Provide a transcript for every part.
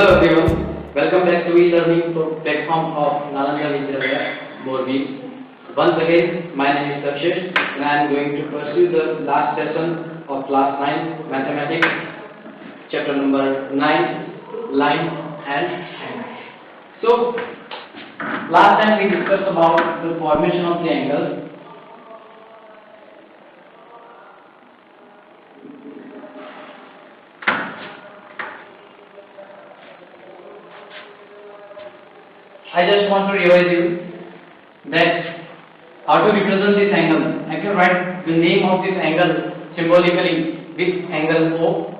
Hello everyone, welcome back to e-learning platform of Nalanda Vidyalaya, Morbi. Once again, my name is Sakshesh and I am going to pursue the last session of class 9 mathematics, chapter number 9, line and angle. So, last time we discussed about the formation of the angle. I just want to revise you that how to represent this angle. I can write the name of this angle symbolically with angle O.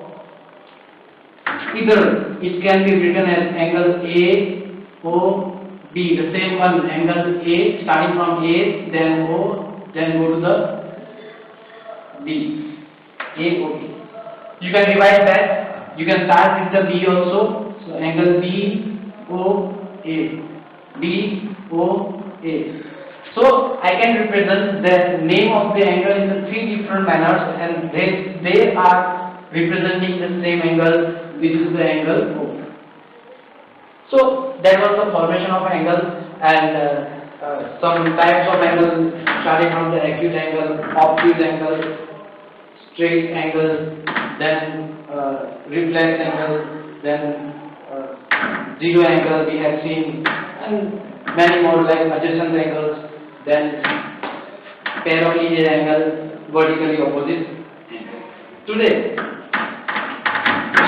Either it can be written as angle A, O, B, the same one, angle A, starting from A, then O, then go to the B, A, O, B. You can divide that. You can start with the B also. So angle B, O, A. B, O, A. So I can represent the name of the angle in the three different manners, and they are representing the same angle, which is the angle O. So that was the formation of angle, and some types of angle, starting from the acute angle, obtuse angle, straight angle, then reflex angle, then zero angle we have seen, and many more like adjacent angles, then parallel angle, vertically opposite angle. Today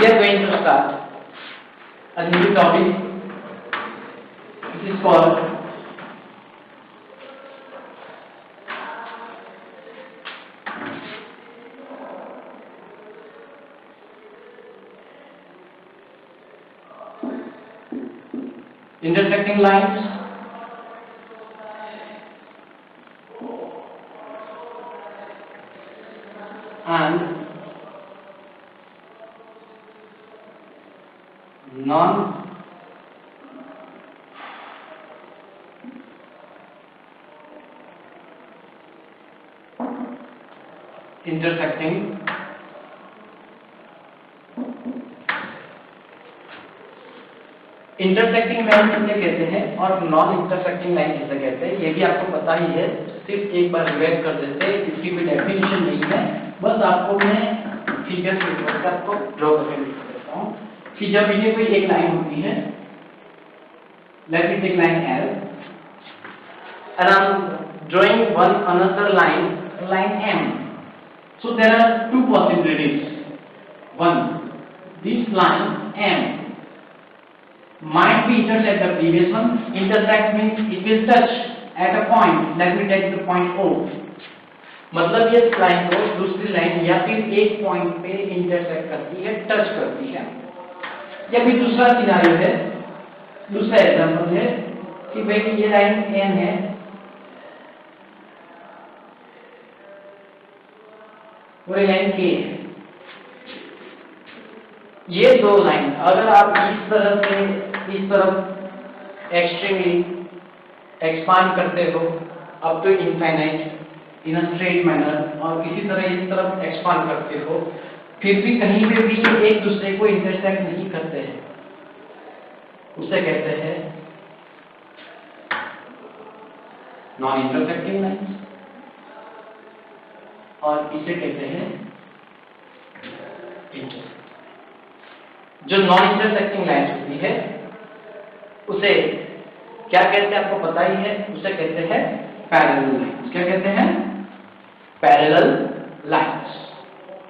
we are going to start a new topic. It is called intersecting lines and non intersecting intersecting line किसे कहते हैं और non intersecting line किसे कहते हैं, ये भी आपको पता ही है, सिर्फ एक बार रिवाइज कर देते हैं, इसकी कोई डेफिनेशन नहीं है, बस आपको मैं फिगर के ऊपर से आपको ड्रॉ करके दिखा देता हूँ कि जब ये कोई एक लाइन होती है, let me take line L and I'm drawing one another line M. So there are two possibilities. One, this line M might be intersect the previous one. Intersect means it will touch at a point. Let me take the point O. मतलब ये line को दूसरी line या फिर एक point पे intersect करती है, टच करती है. या फिर दूसरा सिनारियो है, दूसरा एग्जांपल है कि भाई ये लाइन N है और ये लाइन K है. ये दो लाइन अगर आप इस तरह से इस तरफ एक्सट्रीमली एक्सपांड करते हो up to infinite in a straight manner और इसी तरह इस तरफ एक्सपांड करते हो, फिर भी कहीं पे भी एक दूसरे को इंटरसेक्ट नहीं करते हैं, उसे कहते हैं नॉन इंटरसेक्टिंग लाइंस और इसे कहते हैं इंटरसेक्ट. जो नॉन इंटरसेक्टिंग लाइन होती है उसे क्या कहते हैं आपको पता ही है, उसे कहते हैं पैरेलल लाइंस. क्या कहते हैं? Parallel lines.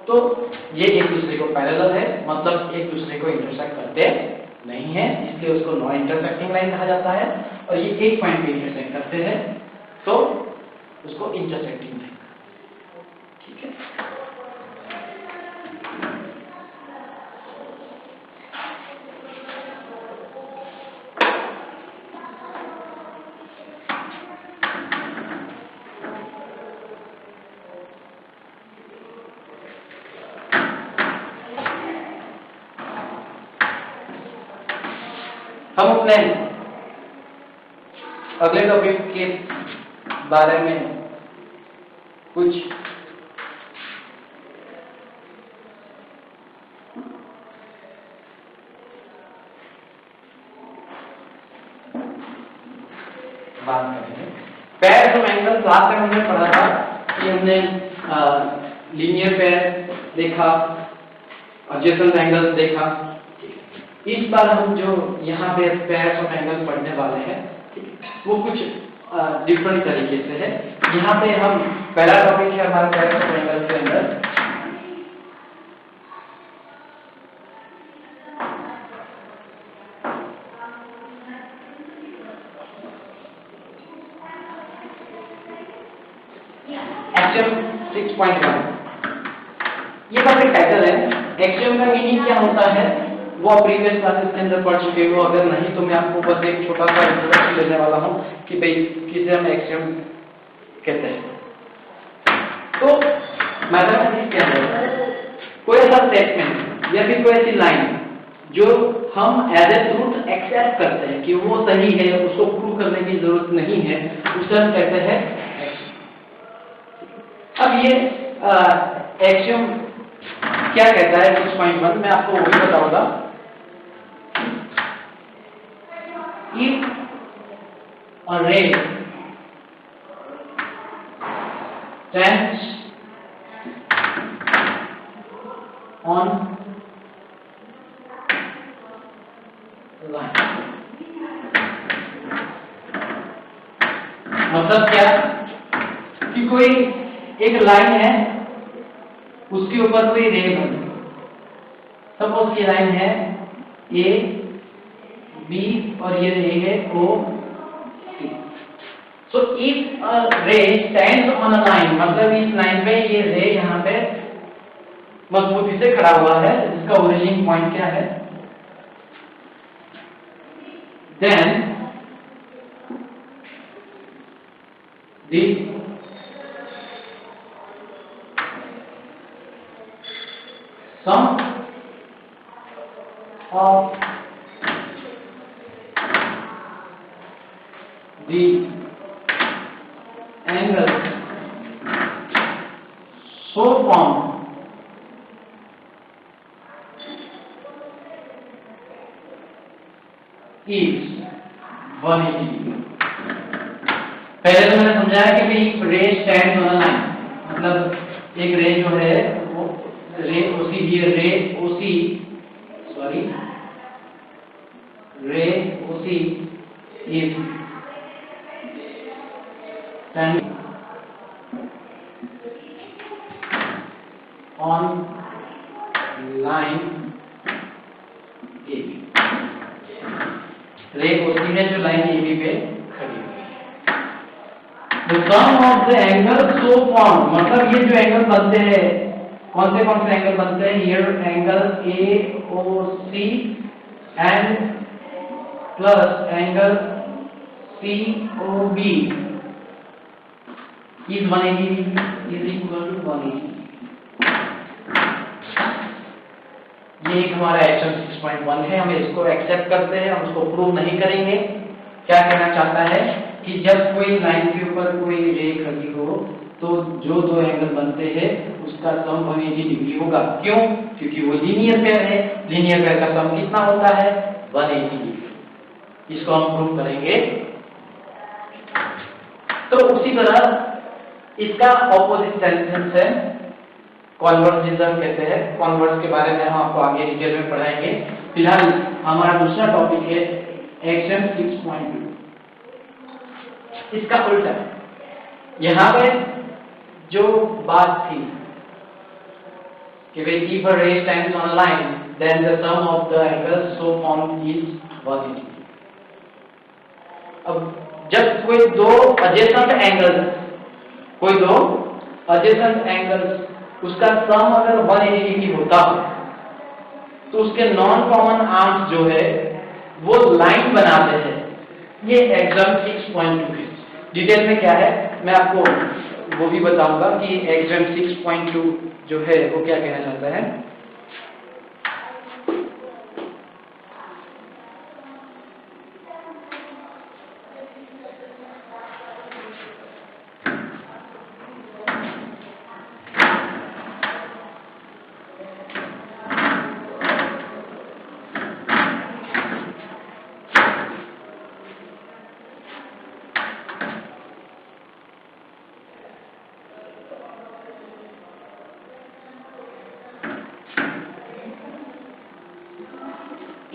तो ये एक दूसरे को पैरेलल है, मतलब एक दूसरे को इंटरसेक्ट करते नहीं है, इसलिए उसको नॉन इंटरसेक्टिंग लाइन कहा जाता है. और ये एक पॉइंट पे इंटरसेक्ट करते हैं तो उसको इंटरसेक्टिंग लाइन. ठीक है. हम अपने अगले टॉपिक के बारे में कुछ बात करेंगे। Pairs of angles last time हमने पढ़ा था कि हमने लीनियर पेयर देखा, एडजेसेंट एंगल्स देखा। इस बार हम जो यहाँ पे पेयर्स ऑफ एंगल पढ़ने वाले हैं वो कुछ डिफरेंट तरीके से है। यहाँ पे हम पहला टॉपिक है हमारा पेयर्स ऑफ एंगल के अंदर एक्सियम 6.1। ये बस एक टाइटल है। एक्सियम का मीनिंग क्या होता है वो आप प्रीवियस क्लासेस के अंदर पढ़ चुके हो, अगर नहीं तो मैं आपको बस एक छोटा सा इंट्रोडक्शन देने वाला हूँ कि भाई किसे हम एक्सियम कहते हैं। तो मैथमेटिक्स के अंदर कोई ऐसा स्टेटमेंट या फिर कोई ऐसी लाइन जो हम एज ए ट्रूथ एक्सेप्ट करते हैं कि वो सही है, उसको प्रूव करने की जरूरत नहीं है, उसे हम कहते हैं एक्सियम। अब ये एक्सियम क्या कहता है 6.1 मैं आपको वही बताऊंगा। If a ray stands on line, मतलब क्या कि कोई एक लाइन है उसके ऊपर कोई रे बनी, सपोज ये लाइन है ए बी और ये रे है ओ सी। सो इफ अ रे स्टैंड्स ऑन अ लाइन, मतलब इस लाइन पे ये रे यहाँ पे मजबूती से खड़ा हुआ है, इसका ओरिजिन पॉइंट क्या है, then the sum of the angle so formed is 180। पहले तो मैंने समझाया कि भाई रे स्टैंड ऑन अ लाइन, मतलब एक रे जो है वो रे ओसी भी रे ओसी सॉरी रे ओसी is standing on line AB। रे ओसी है जो लाइन AB पे खड़ी हुई है। The sum of the angle so formed, मतलब ये जो एंगल बनते हैं कौन से एंगल बनते हैं, ये angle AOC and plus angle COB is 180 is equal to 180। ये एक हमारा एक्शन 6.1 है, हम इसको एक्सेप्ट करते हैं, हम उसको प्रूव नहीं करेंगे। क्या कहना चाहता है कि जब कोई लाइन के ऊपर कोई रे खड़ी हो तो जो दो एंगल बनते हैं उसका सम 180 डिग्री होगा। क्यों? क्योंकि वो लीनियर पेयर है। लीनियर पेयर का सम कितना होता है 180 डिग्री। इसको हम प्रूव करेंगे। तो उसी तरह इसका ऑपोजिट सेंस है कॉन्वर्जिज्म कहते हैं। कॉन्वर्स के बारे में हम आपको आगे डिटेल में पढ़ाएंगे। फिलहाल हमारा दूसरा टॉपिक है एक्शन 6.2। इसका उल्टा, यहाँ पे जो बात थी कि भाई if a ray stands on a line then the sum of the angles so formed is 180। अब जब कोई दो adjacent angles उसका सम अगर 180 डिग्री होता हो तो उसके नॉन कॉमन आर्म्स जो है वो लाइन बनाते हैं। ये एक्सम 6.2 है। डिटेल में क्या है मैं आपको वो भी बताऊंगा कि एक्सम 6.2 जो है वो क्या कहना चाहता है।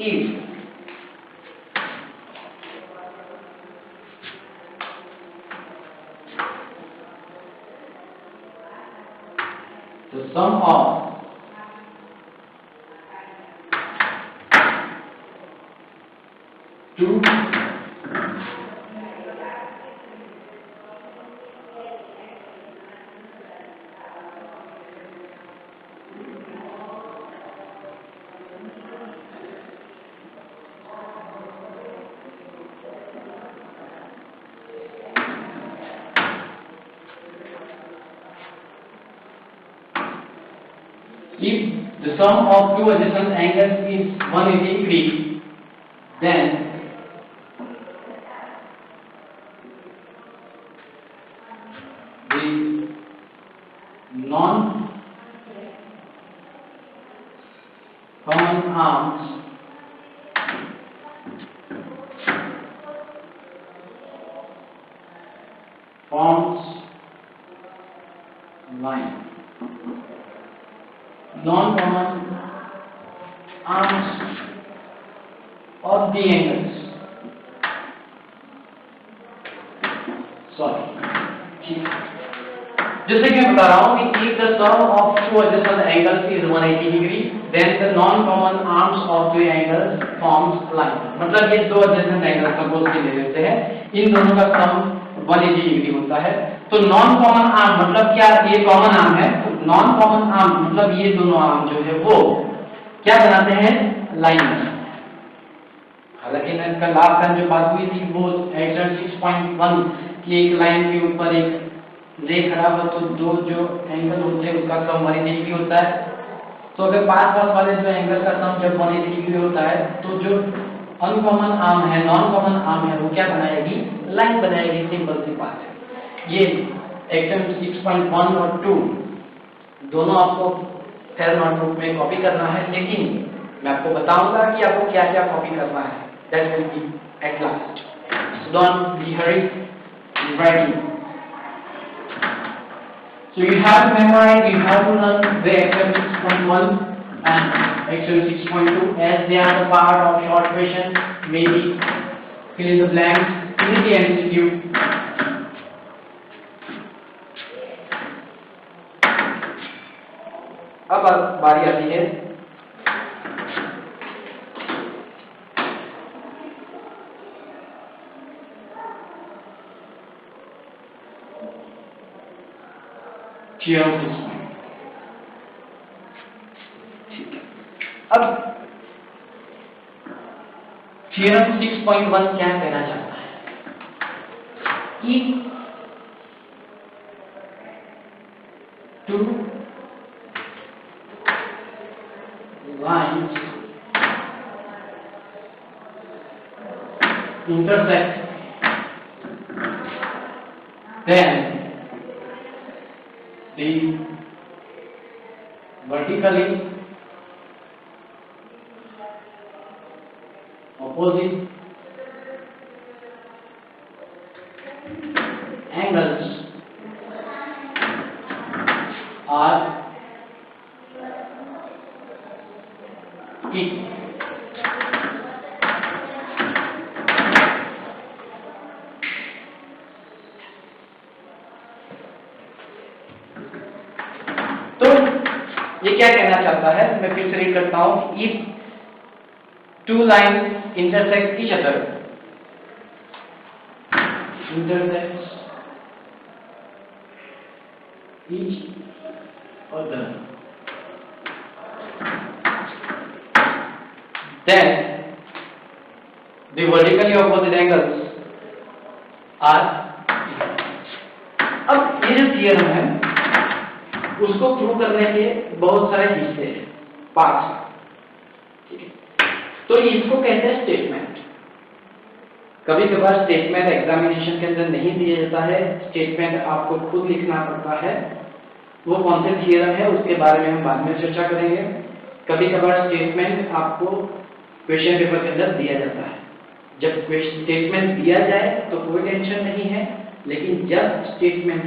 if the sum of two if the sum of two adjacent angles is 180 degree, then the non-common arms forms line. Non-common arms of the angles. Sorry. जैसे कि मैं बता रहा हूं कि if the sum of two adjacent angles is 180 degree, then the non-common arms of the angles forms line. मतलब ये दो adjacent angles सपोज के ले लेते हैं, इन दोनों का सम 180 डिग्री होता है। तो नॉन कॉमन आर्म मतलब क्या, ये कॉमन आर्म है, नॉन कॉमन आर्म मतलब ये दोनों आर्म जो है वो क्या बनाते हैं, लाइन। हालांकि कल लास्ट टाइम जो बात हुई थी वो एक्सरसाइज 6.1 की एक लाइन के ऊपर एक रे खड़ा हो तो दो जो एंगल होते हैं उसका सम 180 डिग्री होता है। तो अगर पास पास वाले जो एंगल का सम जब 180 डिग्री होता है तो जो अनकॉमन आर्म है, नॉन कॉमन आर्म है, वो क्या बनाएगी, लाइन बनाएगी। सिंपल सी बात है। ये एक्सरसाइज 6.1 और 2 दोनों आपको खैर नोटबुक में कॉपी करना है, लेकिन मैं आपको बताऊंगा कि आपको क्या क्या कॉपी करना है। That will be at last, so don't be Hari in writing. So you have to memorize, you have to learn the exercise 6.1 and exercise 6.2 as they are the part of short question, maybe fill in the blanks in the MCQ. अब बारी आती है theorem 6. अब theorem 6.1 क्या कहना चाहता है कि two lines intersect, then the vertically opposite angles are equal. तो ये क्या कहना चाहता है, मैं फिर से रीड करता हूं। If two line intersect each other, intersects each other, then the vertically opposite angles are equal. अब ये जो थियरम है उसको प्रूव करने के बहुत सारे हिस्से हैं, पार्ट्स, ठीक है। तो इसको कहते हैं स्टेटमेंट। कभी कभार स्टेटमेंट एग्जामिनेशन के अंदर नहीं दिया जाता है, स्टेटमेंट आपको खुद लिखना पड़ता है। वो कौन से थियरम है उसके बारे में हम बाद में चर्चा करेंगे। कभी कभार स्टेटमेंट आपको क्वेश्चन पेपर के अंदर दिया जाता है। जब स्टेटमेंट दिया जाए तो कोई टेंशन नहीं है, लेकिन जब स्टेटमेंट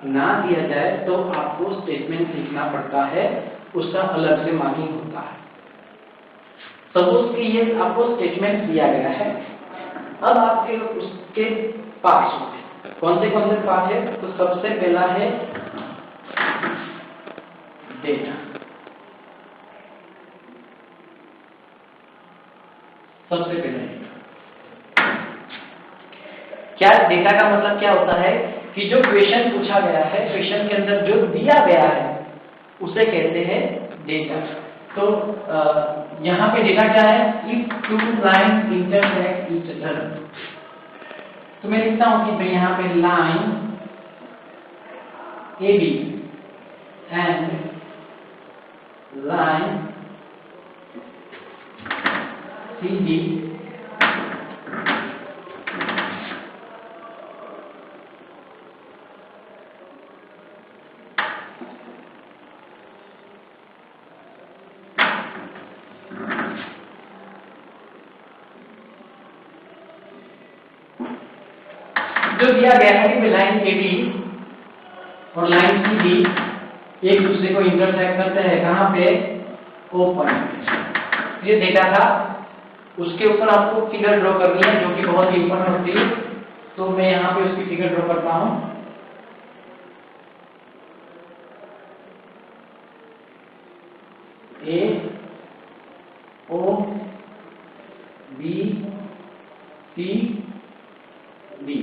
ना दिया जाए तो आपको स्टेटमेंट लिखना पड़ता है, उसका अलग से मार्किंग होता है। सपोज कि ये आपको स्टेटमेंट दिया गया है, अब आपके उसके पार्ट्स होते हैं। कौन से पार्ट है? तो सबसे पहला है डेटा। सबसे पहले क्या डेटा का मतलब क्या होता है कि जो क्वेश्चन पूछा गया है, क्वेश्चन के अंदर जो दिया गया है उसे कहते हैं डेटा। तो यहाँ पे डेटा क्या है? If two line intersect each other, तो मैं लिखता हूं कि भाई यहाँ पे line A B and line C D जो दिया गया है कि लाइन ए बी और लाइन सी डी एक दूसरे को इंटरसेक्ट करते हैं, कहाँ पे? O point. ये डेटा था, उसके ऊपर आपको फिगर ड्रॉ करनी है जो कि बहुत ही इंपॉर्टेंट होती है। तो मैं यहाँ पे उसकी फिगर ड्रॉ करता हूँ। A O B C D.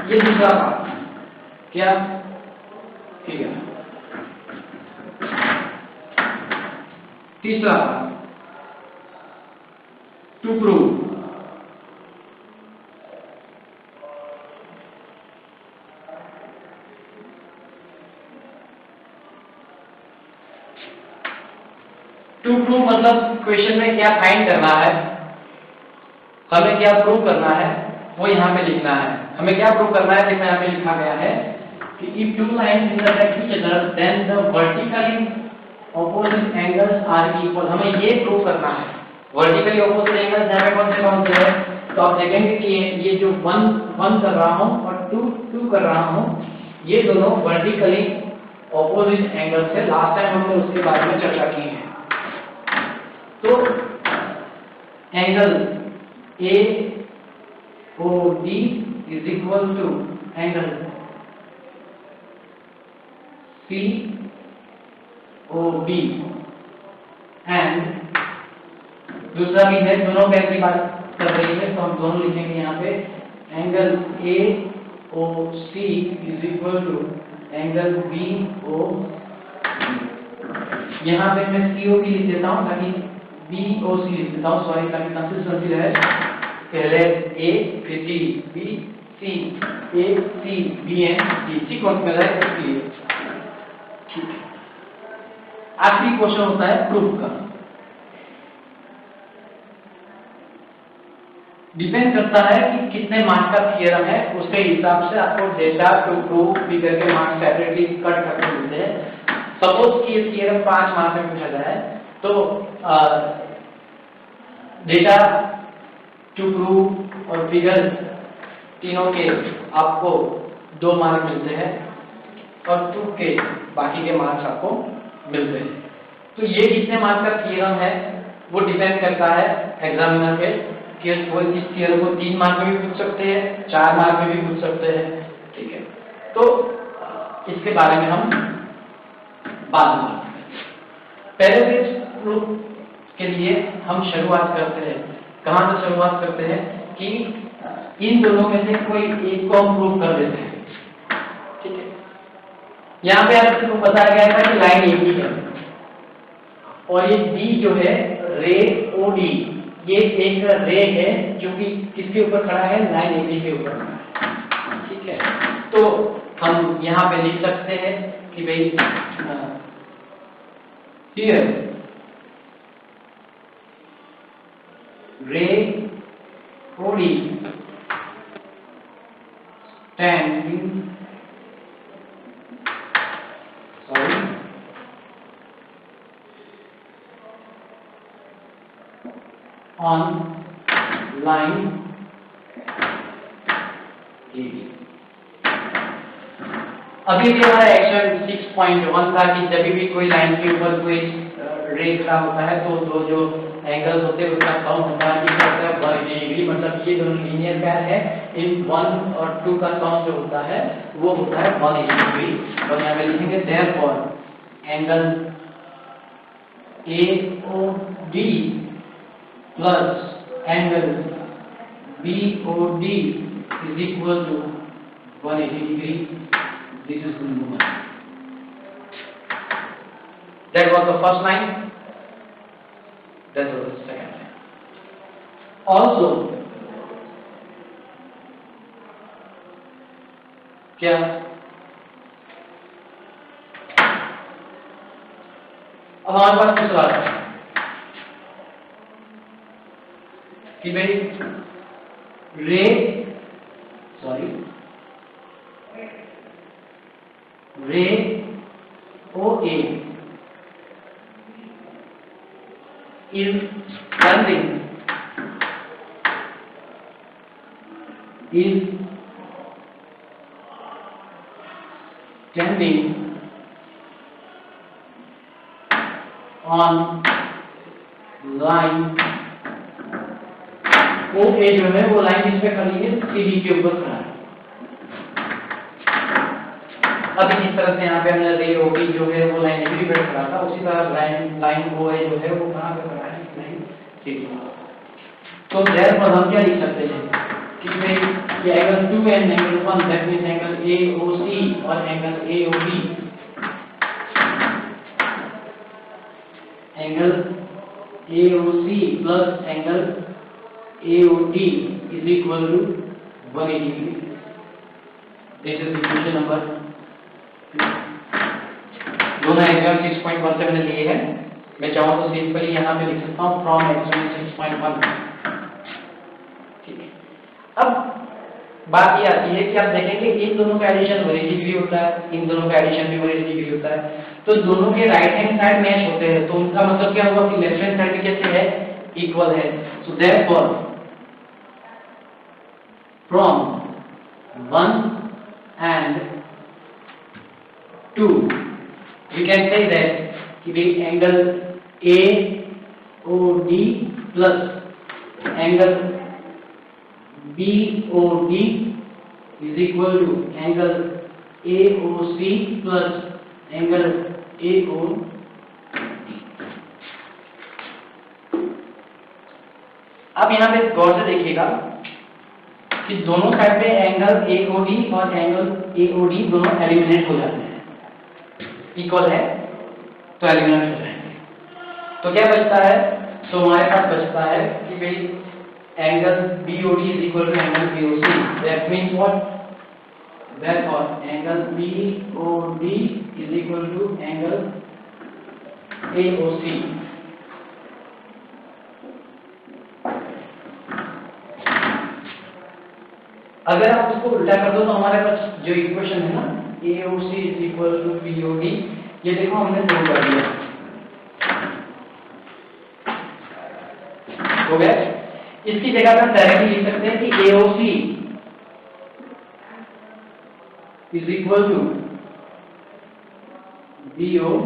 ये दूसरा पार्ट क्या? फिगर। तीसरा part to prove. To prove मतलब क्वेश्चन में क्या फाइंड करना है, हमें क्या प्रूव करना है वो यहाँ पे लिखना है। हमें क्या प्रूव करना है? देखो यहाँ पे लिखा गया है कि if two lines intersect each other then the vertically opposite angles are equal। हमें ये प्रूव करना है। वर्टिकली ऑपोजिट एंगल्स यहाँ पे कौन से हैं? तो आप देखेंगे कि ये जो 1 कर रहा हूँ और 2 कर रहा हूँ, ये दोनों वर्टिकली ऑपोजिट एंगल्स है। लास्ट टाइम हमने उसके बारे में चर्चा की है। तो angle A O D is equal to angle C O B and दूसरा भी है, दोनों पैर की बात कर रही है तो हम दोनों लिखेंगे यहाँ पे angle A O C is equal to angle B O. यहाँ पे मैं सी ओ बी लिख देता हूँ ताकि बी ओ सी लिख देता हूँ, सॉरी, ताकि कंसिस्टेंसी रहे। पहले ए फिर C B C A C B N D, sequence में रहे इसलिए। ठीक है, आखिरी क्वेश्चन होता है प्रूफ का। डिपेंड करता है कि कितने मार्क्स का थियरम है, उसके हिसाब से आपको डेटा टू प्रूफ फिगर के मार्क्स सेपरेटली कट करके मिलते हैं। सपोज कि ये थियरम 5 मार्क्स में पूछा जाए तो डेटा टू प्रूफ और फिगर तीनों के आपको 2 मार्क मिलते हैं और प्रूफ के बाकी के मार्क्स आपको मिलते हैं। तो ये कितने मार्क्स का थियरम है वो डिपेंड करता है एग्जामिनर पे कि वो इस थियरम को 3 मार्क में भी पूछ सकते हैं, 4 मार्क में भी पूछ सकते हैं। ठीक है, तो इसके बारे में हम बाद में बात करेंगे। पहले से प्रूफ के लिए हम शुरुआत करते हैं। कहाँ से शुरुआत करते हैं कि इन दोनों में से कोई एक को हम प्रूव कर देते हैं। ठीक है, यहाँ पे आपको बताया गया था कि लाइन ए बी है और ये बी जो है रे ओ डी, ये एक रे है जो कि किसके ऊपर खड़ा है? लाइन ए बी के ऊपर खड़ा है। ठीक है, तो हम यहाँ पे लिख सकते हैं कि भाई here ray O D standing on line AB। अभी भी हमारा एक्शन 6.1 था कि जब भी कोई लाइन के ऊपर कोई रे खड़ा होता है तो दो जो एंगल्स होते हैं उसका सम होता है कि होता है 180 डिग्री, मतलब ये दोनों लीनियर पैर है, इन 1 और 2 का सम जो होता है वो होता है 180 डिग्री। और यहाँ पे लिखेंगे therefore angle AOD plus angle BOD is equal to 180 degree. This is the number. That was the first line. That was the second line. Also, क्या अब हमारे पास दूसरा है कि भाई रे OA is standing on line OA जो है वो लाइन इस पे खड़ी है, CD के ऊपर खड़ा है। अभी जिस तरह से यहाँ पे हमने रे OB जो है वो लाइन AB पे खड़ा था, उसी तरह लाइन OA जो है वो कहाँ पे खड़ा है, लाइन CD। तो therefore हम क्या लिख सकते हैं कि भाई ये angle 2 and angle 1 that means angle AOC और angle AOB, angle AOC plus angle AOD is equal to 180 degree. This is equation number 2. दोनों एग्जाम 6.17 में लिए हैं। मैं चाहूँ तो सिंपली यहाँ पे लिख सकता हूँ फ्रॉम एग्जाम 6.1। ठीक है, अब बात ये आती है कि आप देखेंगे इन दोनों का एडिशन 180 डिग्री होता है, इन दोनों का एडिशन भी 180 डिग्री होता है, तो दोनों के राइट हैंड साइड मैच होते हैं, तो उनका मतलब क्या हुआ कि लेफ्ट हैंड साइड भी कैसे है, इक्वल है। So therefore from 1 and 2 we can say that कि भाई angle AOD plus angle BOD is equal to angle AOC plus angle AO। अब यहाँ पे गौर से देखिएगा कि दोनों साइड पे एंगल AOD और एंगल AOD दोनों एलिमिनेट हो जाते हैं, इक्वल है तो एलिमिनेट हो जाएंगे। तो क्या बचता है, तो हमारे पास बचता है कि भाई angle BOD is equal to angle BOC, that means what, therefore angle BOD is equal to angle AOC। अगर आप इसको उल्टा कर दो तो हमारे पास जो इक्वेशन है ना AOC is equal to BOD, ये देखो हमने प्रूव कर दिया, हो गया। इसकी जगह पर डायरेक्टली लिख सकते हैं कि AOC is equal to BOD।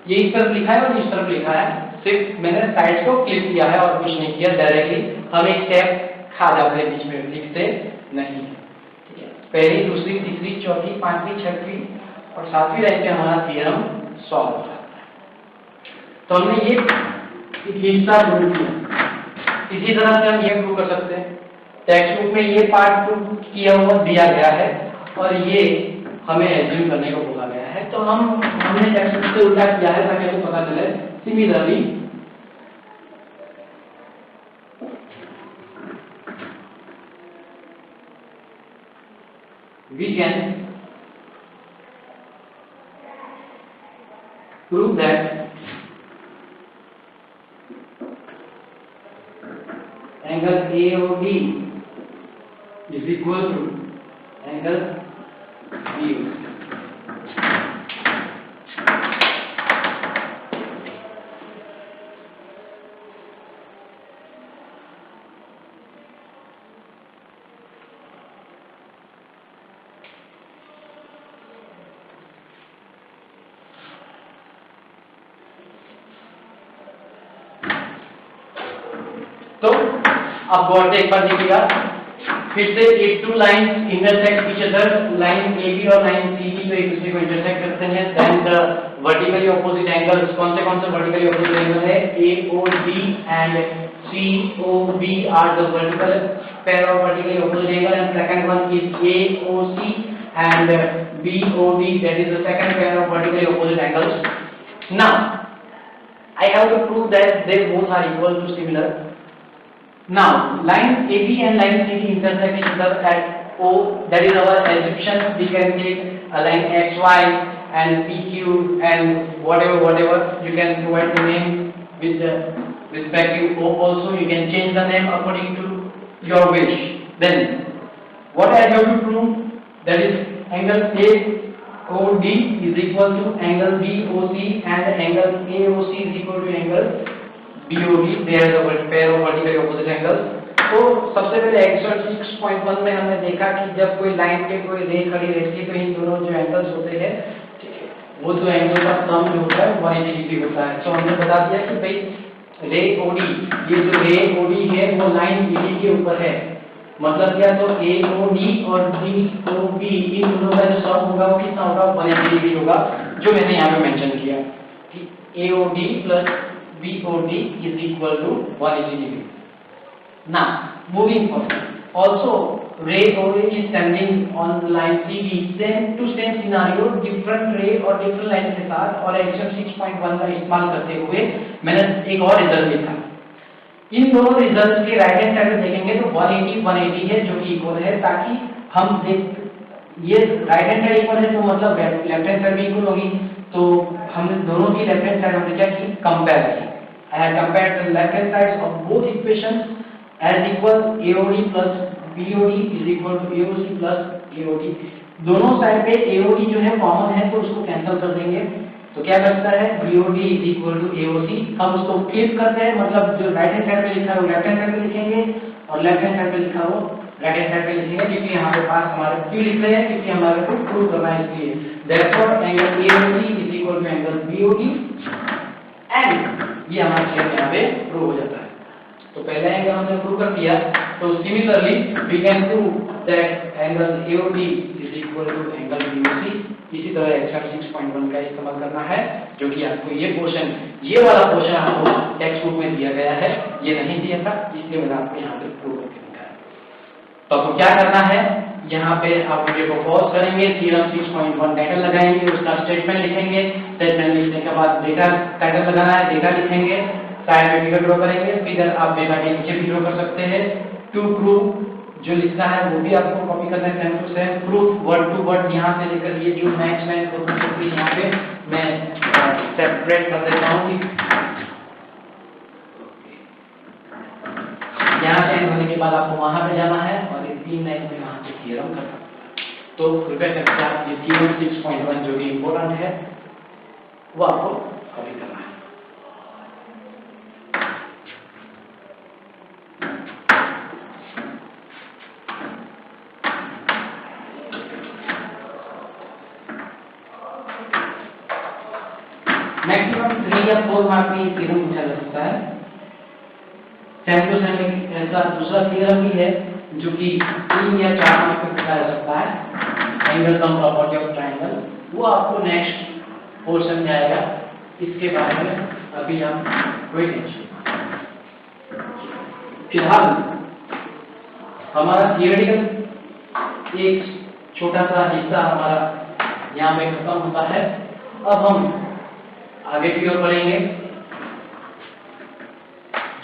ये इस तरफ लिखा है और इस तरफ लिखा है, सिर्फ मैंने साइड्स को क्लिक किया है और कुछ नहीं किया, डायरेक्टली हम एक स्टेप खा जाते हैं, बीच में लिखते नहीं। ठीक है, पहली, दूसरी, तीसरी, चौथी, पांचवी, छठवीं और सातवीं लाइन पे हमारा थ्योरम सॉल्व हो जाता है। तो हमने ये हिस्सा प्रूव किया। इसी तरह से हम ये प्रूव कर सकते हैं, टेक्स्ट बुक में ये पार्ट प्रूव किया हुआ दिया गया है और ये हमें एज्यूम करने को बोला गया है, तो हमने टेक्स्ट बुक से उल्टा किया है ताकि आपको पता चले। Similarly we can prove that angle AOD is equal to angle BOC। अब गौर से एक बार देखिएगा, फिर से if two lines intersect each other, line AB और लाइन CB जो एक दूसरे को इंटरसेक्ट करते हैं, then the vertically opposite angles, कौन से vertically opposite angle है, AOB and COB are the vertical pair of vertically opposite angle, and second one is AOC and BOD, that is the second pair of vertically opposite angles. Now I have to prove that they both are equal to similar. Now, line AB and line CD intersect each other at O. That is our assumption. We can take a line XY and PQ and whatever. You can provide the name with the respective O. Also, you can change the name according to your wish. Then, what I have to prove? That is angle AOD is equal to angle BOC and angle AOC is equal to angle BOD, they are the pair of vertically opposite angles. तो सबसे पहले exercise 6.1 में हमने देखा कि जब कोई line पे कोई रे खड़ी रहती है तो इन दोनों जो एंगल्स होते हैं वो दो एंगल का सम जो होता है 180 डिग्री होता है। तो हमने बता दिया कि भाई रे ओडी, ये जो रे ओडी है वो लाइन बीडी के ऊपर है, मतलब क्या, तो AOD और BOB इन दोनों का जो सम होगा वो कितना होगा, 180 डिग्री होगा, जो मैंने यहाँ पे मेंशन किया कि AOD plus BOD is equal to 180 degree. Now, moving forward. Also, ray OA is standing on line CB. Same to same scenario, different ray और different line के साथ और एक्शन 6.1 का इस्तेमाल करते हुए मैंने एक और रिजल्ट देखा। इन दोनों रिजल्ट्स के राइट हैंड साइड में देखेंगे तो 180 है जो कि इक्वल है, ताकि हम देख ये राइट हैंड साइड इक्वल है तो मतलब लेफ्ट हैंड साइड भी इक्वल होगी। तो हमने दोनों की लेफ्ट हैंड साइड हमने क्या की, कंपेयर की। I have compared the left hand sides of both equations as equal. AOD plus BOD is equal to AOC plus AOD. दोनों साइड पे AOD जो है कॉमन है तो उसको कैंसिल कर देंगे, तो क्या बचता है, BOD is equal to AOC। हम उसको फ्लिप करते हैं, मतलब जो राइट हैंड साइड पे लिखा है वो लेफ्ट हैंड साइड पे लिखेंगे और लेफ्ट हैंड साइड पे लिखा हो राइट हैंड साइड पे लिखेंगे, क्योंकि यहाँ पे पास हमारे क्यों लिख रहे हैं, क्योंकि हमारे को प्रूव करना है इसलिए। Therefore angle AOD is equal to angle BOD and ये हमारा थ्योरम यहाँ पे प्रूव हो जाता है। तो पहले एंगल हमने प्रूव कर दिया, तो similarly we can prove that angle AOD is equal to angle BOC। इसी तरह एक्सरसाइज 6.1 का इस्तेमाल करना है, जो कि आपको ये पोर्शन, ये वाला पोर्शन आपको टेक्स्ट बुक में दिया गया है, ये नहीं दिया था, इसलिए मैंने आपको यहाँ पे प्रूव करके दिखाया। तो आपको क्या करना है, यहाँ पे आप वीडियो को पॉज करेंगे, थ्योरम 6.1 टाइटल लगाएंगे, उसका स्टेटमेंट लिखेंगे, स्टेटमेंट लिखने के बाद डेटा टाइटल लगाना है, डेटा लिखेंगे, साइड में फिगर ड्रॉ करेंगे, फिगर आप डेटा के नीचे भी ड्रॉ कर सकते हैं। टू प्रूफ जो लिखना है वो भी आपको कॉपी करना है, same to same proof word to word, यहाँ से लेकर ये जो मैक्स मैन को यहाँ पे मैं सेपरेट कर देता हूँ कि यहाँ से होने के बाद आपको वहां पे जाना है और ये 3 लाइन में वहां पे थ्योरम करना है। तो कृपया करके आप ये थ्योरम 6.1 जो कि इम्पोर्टेंट है वो आपको कॉपी करना है। मैक्सिमम 3 या 4 मार्क में ये थ्योरम पूछा जा सकता है। सेम टू सेम एक ऐसा दूसरा थ्योरम भी है जो कि 3 या 4 मार्क में पूछा जा सकता है, angle sum property of triangle, वो आपको नेक्स्ट पोर्शन में आएगा, इसके बारे में अभी हम कोई टेंशन। फिलहाल हमारा थियोरेटिकल एक छोटा सा हिस्सा हमारा यहाँ पे खत्म होता है। अब हम आगे की ओर बढ़ेंगे,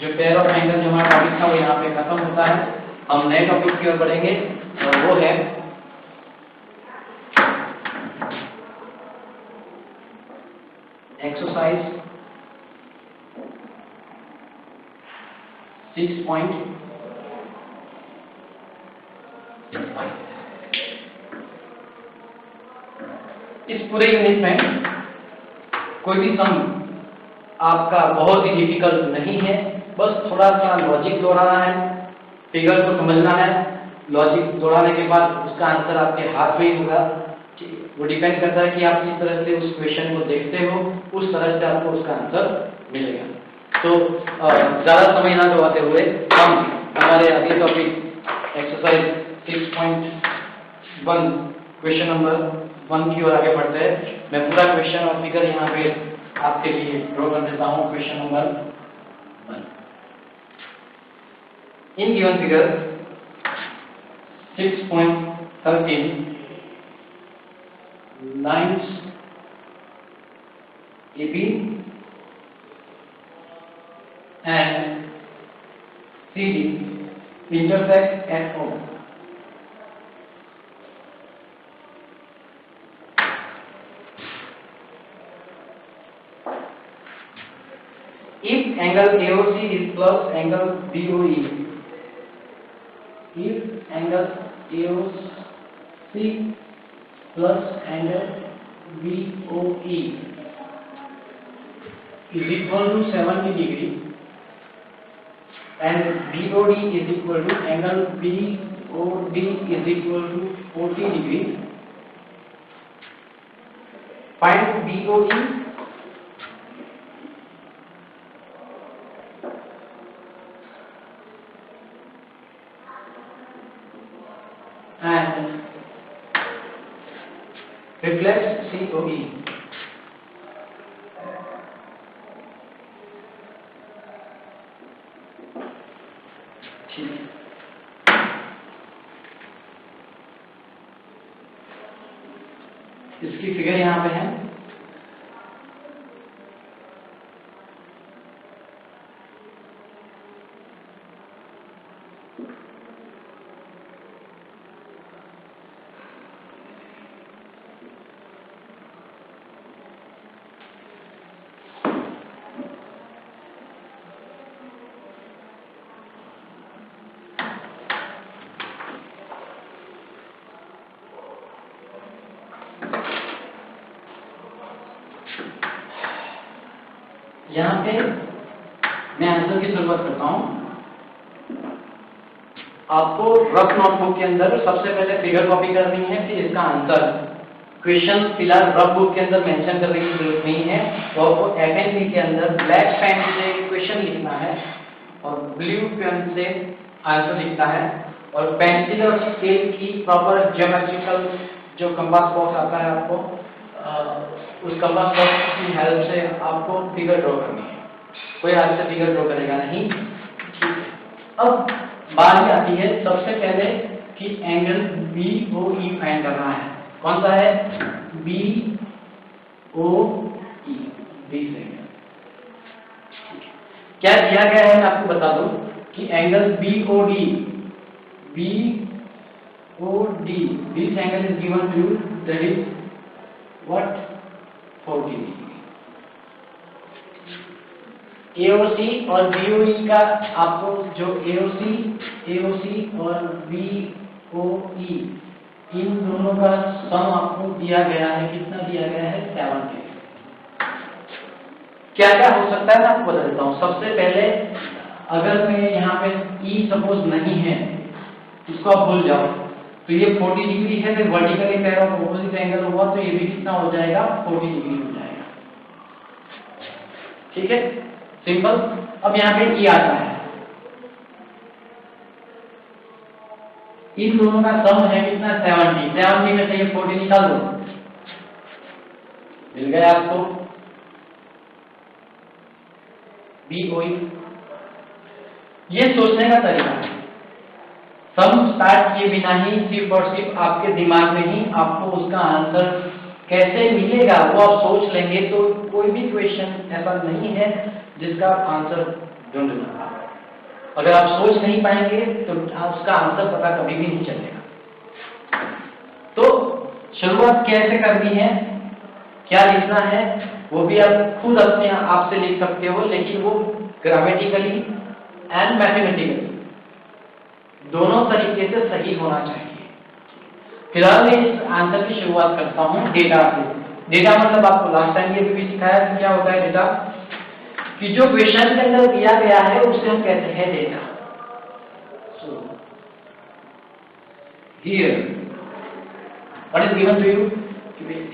जो पेयर ऑफ एंगल जो हमारा टॉपिक था वो यहाँ पे खत्म होता है। हम नए टॉपिक की ओर बढ़ेंगे और वो है एक्सरसाइज 6.5। इस पूरे यूनिट में कोई भी सम आपका बहुत ही डिफिकल्ट नहीं है, बस थोड़ा सा लॉजिक दोहराना है, फिगर को समझना है, लॉजिक दोहराने के बाद उसका आंसर आपके हाथ में ही होगा। वो डिपेंड करता है कि आप किस तरह से उस क्वेश्चन को देखते हो, उस तरह से आपको उसका आंसर मिलेगा। तो ज़्यादा समय ना गवाते हुए हम हमारे अगले टॉपिक एक्सरसाइज 6.1 क्वेश्चन नंबर 1 की ओर आगे बढ़ते हैं। मैं पूरा क्वेश्चन और फिगर यहाँ पे आपके लिए ड्रॉ कर देता हूँ। Question number 1 in given figure 6.13 lines AB and CD intersect at O. If angle AOC is plus angle BOE, if angle AOC plus angle BOE is equal to 70 degree and BOD is equal to angle BOD is equal to 40 degree. Find BOE and reflex COE. इसकी figure यहाँ पे है। यहाँ पे मैं answer की शुरुआत करता हूँ। आपको रफ नोटबुक के अंदर सबसे पहले फिगर कॉपी करनी है, फिर इसका आंसर। क्वेश्चन फिलहाल रफ बुक के अंदर मेंशन करने की जरूरत नहीं है, तो आपको FNB के अंदर ब्लैक पेन से क्वेश्चन लिखना है और ब्लू पेन से आंसर लिखना है, और पेंसिल और स्केल की प्रॉपर ज्योमेट्रिकल जो कंपास बॉक्स आता है आपको, उस कंपास बॉक्स की हेल्प से आपको फिगर ड्रॉ करनी है। कोई हाथ से फिगर ड्रॉ करेगा नहीं, ठीक है। अब बात आती है सबसे पहले कि एंगल BOE फाइंड करना है। कौन सा है? BOE, बीस एंगल। क्या दिया गया है मैं आपको बता दूं कि angle BOD, this angle is given to you, that is what? 40 degree। AOC और BOE का आपको जो AOC और BOE इन दोनों का सम आपको दिया गया है। कितना दिया गया है? 70। क्या क्या हो सकता है मैं आपको बता देता हूँ। सबसे पहले अगर मैं यहाँ पे E सपोज नहीं है, इसको आप भूल जाओ, तो ये 40 डिग्री है, फिर vertically pair of opposite angle हुआ तो ये भी कितना हो जाएगा? 40 डिग्री हो जाएगा। ठीक है, सिंपल। अब यहाँ पे E आता है, इन दोनों का सम है कितना? 70 में से ये 40 निकाल दो, मिल गया आपको BOE। ये सोचने का तरीका है, सम स्टार्ट किए बिना ही सिर्फ और सिर्फ आपके दिमाग में ही आपको उसका आंसर कैसे मिलेगा वो आप सोच लेंगे, तो कोई भी क्वेश्चन ऐसा नहीं है जिसका आंसर ढूंढना। अगर आप सोच नहीं पाएंगे तो उसका आंसर पता कभी भी नहीं चलेगा। तो शुरुआत कैसे करनी है, क्या लिखना है, वो भी आप खुद अपने आप से लिख सकते हो, लेकिन वो ग्रामेटिकली एंड मैथमेटिकली दोनों तरीके से सही होना चाहिए। फिलहाल मैं इस आंसर की शुरुआत करता हूँ डेटा से। डेटा मतलब आपको लास्ट टाइम ये भी सिखाया कि क्या होता है डेटा, कि जो क्वेश्चन के अंदर दिया गया है उसे हम कहते हैं data. So here what is given to you,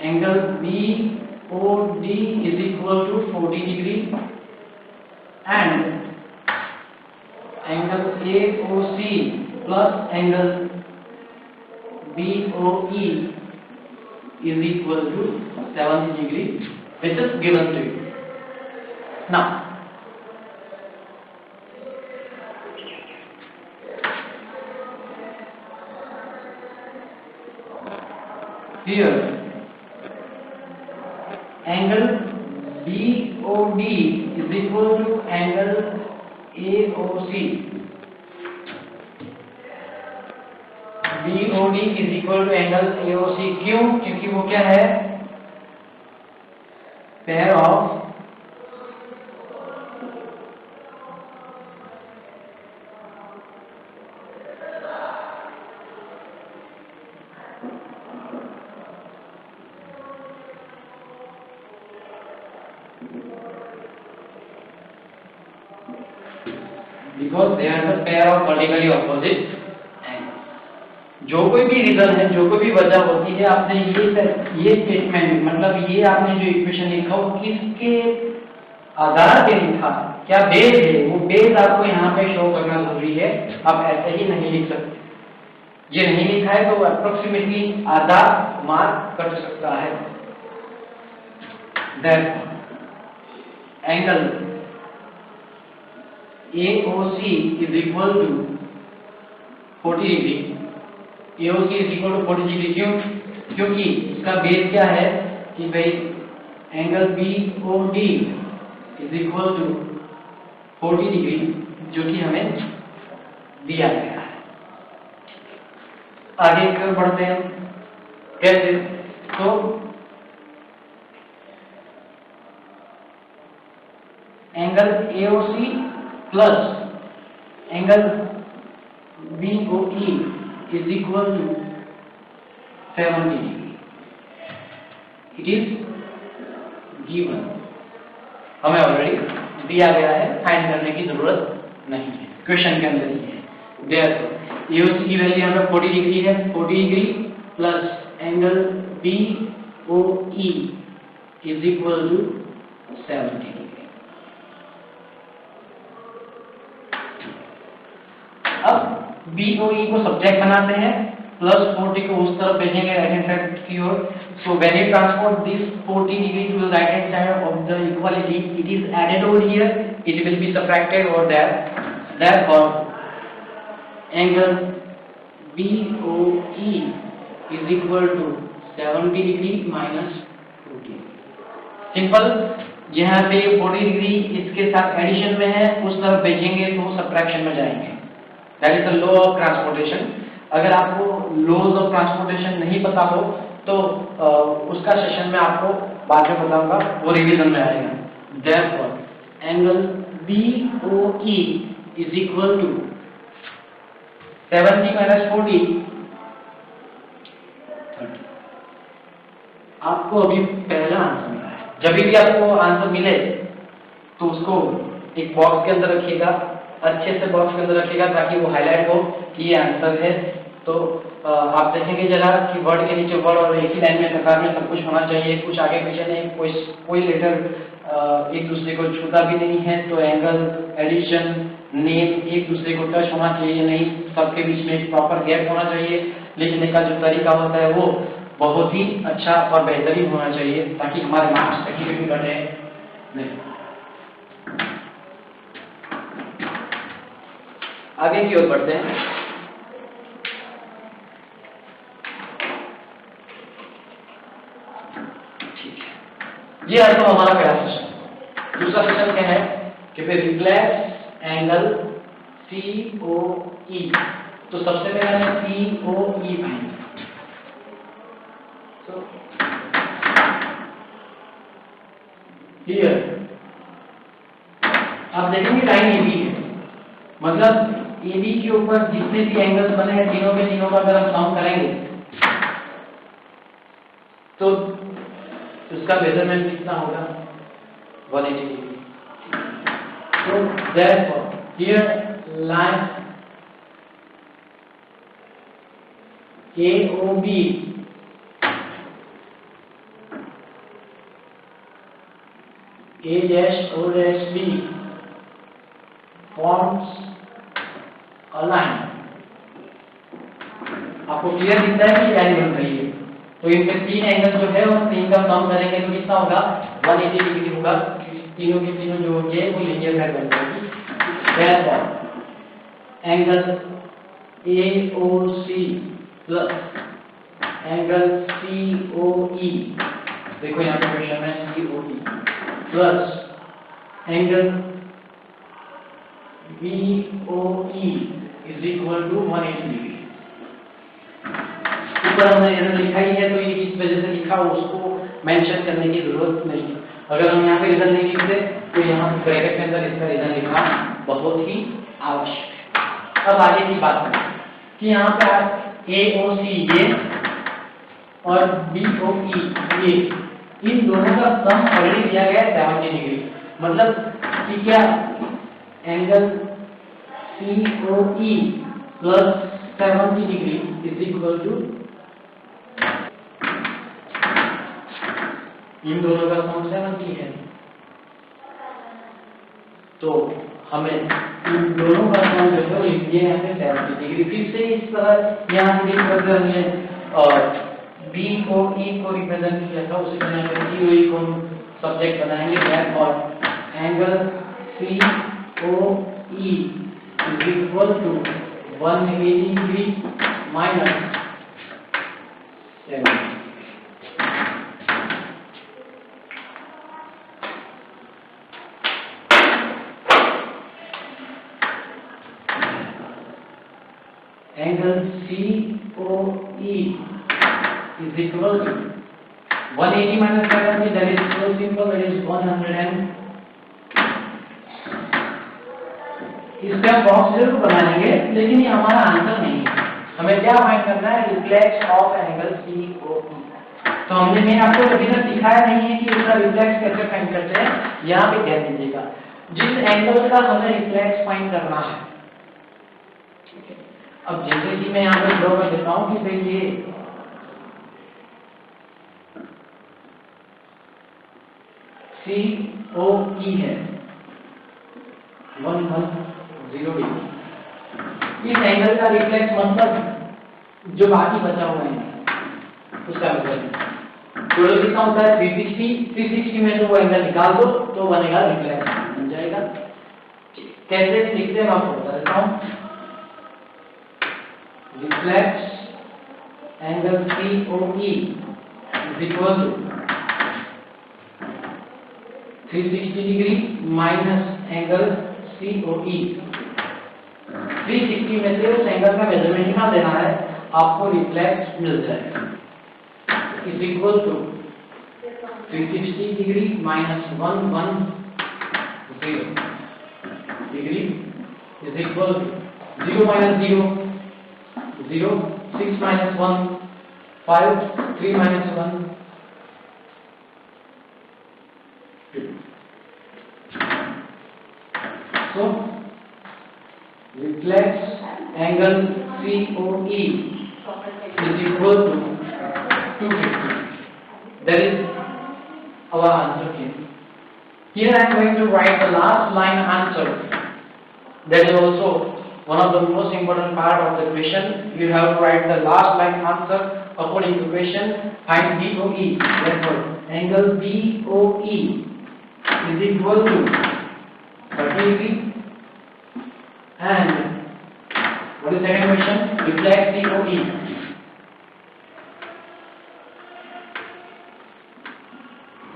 angle BOD is equal to 40 degree and angle AOC plus angle BOE is equal to 70 degree, which is given to you. Now, here angle BOD is equal to angle AOC. BOD is equal to angle AOC. क्यों? क्योंकि वो क्या है? Pair of because they are the pair of vertically opposite angles. जो कोई भी reason है, जो कोई भी वजह होती है, आपने ये स्टेटमेंट मतलब ये आपने जो इक्वेशन लिखा वो किसके आधार पे लिखा, क्या बेस है, वो बेस आपको यहाँ पे शो करना जरूरी है। आप ऐसे ही नहीं लिख सकते। ये नहीं लिखा है तो अप्रोक्सीमेटली आधा मार्क कट सकता है। Angle AOC is equal to 40 degree. AOC is equal to 40 degree क्यों? क्योंकि इसका बेस क्या है कि भाई angle BOD is equal to 40 degree, जो कि हमें दिया गया है। आगे की ओर बढ़ते हैं। कैसे? तो angle AOC plus angle BOE is equal to 70 degree. It is given. हमें ऑलरेडी दिया गया है, फाइंड करने की जरूरत नहीं है, क्वेश्चन के अंदर ही है। Therefore AOC की वैल्यू हमें 40 डिग्री है। 40 degree plus angle BOE is equal to 70 degree. अब BOE को सब्जेक्ट बनाते हैं, प्लस 40 को उस तरफ भेजेंगे राइट हैंड साइड की ओर। So when you transport this 40 degree to the right hand side of the equality, it is added over here, it will be subtracted over there. Therefore angle BOE is equal to 70 degree minus 40। Simple. यहाँ पे 40 degree इसके साथ addition में है, उस तरफ भेजेंगे तो सब्ट्रैक्शन में जाएंगे। That is the law of transportation. अगर आपको laws of transportation नहीं पता हो तो उसका सेशन में आपको बाद में बताऊंगा, वो रिवीजन में आएगा। Therefore, angle BOE is equal to 70 minus 40, 30। आपको अभी पहला आंसर मिला है। जब भी आपको आंसर मिले तो उसको एक बॉक्स के अंदर रखिएगा, अच्छे से बॉक्स के अंदर रखिएगा ताकि वो हाईलाइट हो कि ये आंसर है। तो आप देखेंगे जरा कि वर्ड के नीचे वर्ड और एक ही लाइन में कतार में सब कुछ होना चाहिए, कुछ आगे पीछे नहीं, कोई लेटर एक दूसरे को छूता भी नहीं है। तो एंगल, एडिशन, नेम एक दूसरे को टच होना चाहिए नहीं, सबके बीच में एक प्रॉपर गैप होना चाहिए। लिखने का जो तरीका होता है वो बहुत ही अच्छा और बेहतरीन होना चाहिए ताकि हमारे मार्क्स कहीं भी घटे नहीं। आगे की ओर बढ़ते हैं। ठीक है, ये है तो हमारा पहला सेशन। दूसरा सेशन क्या है कि फिर रिफ्लेक्स एंगल COE। तो सबसे पहले COE फाइंड। तो हियर आप देखेंगे लाइन AB है, मतलब AB के ऊपर जितने भी एंगल्स बने हैं तीनों के तीनों का अगर हम काउंट करेंगे तो उसका मेजरमेंट कितना होगा? 180 डिग्री। तो therefore here line AOB A dash O dash B forms a line। आपको क्लियर दिखता है कि लाइन बन रही है। तो इनके तीन एंगल जो है उन तीन का सम करेंगे तो कितना होगा 180 डिग्री होगा। तीनों की तीनों जो होगी वो लीनियर साइड बन जाएगी। therefore angle AOC plus angle COE, देखो यहाँ पे क्वेश्चन है COE plus angle BOE is equal to 180 degree. ऊपर हमने इधर लिखा ही है तो ये इस वजह से लिखा, उसको मेंशन करने की जरूरत नहीं। अगर हम यहाँ पे रीजन नहीं लिखते तो यहाँ ब्रैकेट के अंदर इसका रीजन लिखना बहुत ही आवश्यक है। अब आगे की बात करें कि यहाँ पे आप AOC ये और BOE ये इन दोनों का सम ऑलरेडी दिया गया है 70 डिग्री। मतलब कि क्या angle COE plus 70 degree is equal to इन दोनों का सम 70 है। तो हमें इन दोनों का सम जो है लिख दिया है 70 डिग्री। फिर से इस तरह यहाँ से लिख कर हमने BOE को रिप्रेजेंट किया था, उसी तरह COE को सब्जेक्ट बनाएंगे और angle COE is equal to 180 degree minus 70। Angle COE is equal to 180 minus 70, that is so simple, that is 100 इसका बॉक्स जरूर बनाएंगे लेकिन ये हमारा आंसर नहीं है। हमें क्या फाइंड करना है रिफ्लेक्स ऑफ एंगल COE। तो हमने मैं आपको अभी तक दिखाया नहीं है कि इसका रिफ्लेक्स कैसे फाइंड करते हैं। यहाँ पे ध्यान दीजिएगा, जिस एंगल का हमें रिफ्लेक्स फाइंड करना है, अब जैसे कि मैं यहाँ पे ड्रॉ कर देता हूँ कि भाई ये COE है 110 डिग्री। इस एंगल का रिफ्लेक्स मतलब जो बाकी बचा हुआ है उसका मतलब टोटल कितना होता है 360 में से वो एंगल निकाल दो तो बनेगा रिफ्लेक्स बन जाएगा। कैसे लिखते हैं मैं आपको बता देता हूँ। Reflex angle COE is equal to 360 degree minus angle COE। 360 में से उस एंगल का मेजरमेंट निकाल देना है, आपको रिफ्लेक्स मिल जाएगा। Is equal to 360 degree minus 110 degree is equal to 0 minus 0 0, 6 minus 1 5, 3 minus 1 2। So reflex angle COE is equal to 250। That is our answer here. Here I am going to write the last line answer. That is also one of the most important part of the question. You have to write the last line answer according to question. Find BOE. Therefore, angle BOE is equal to 30 degree. And what is the second question? Reflex COE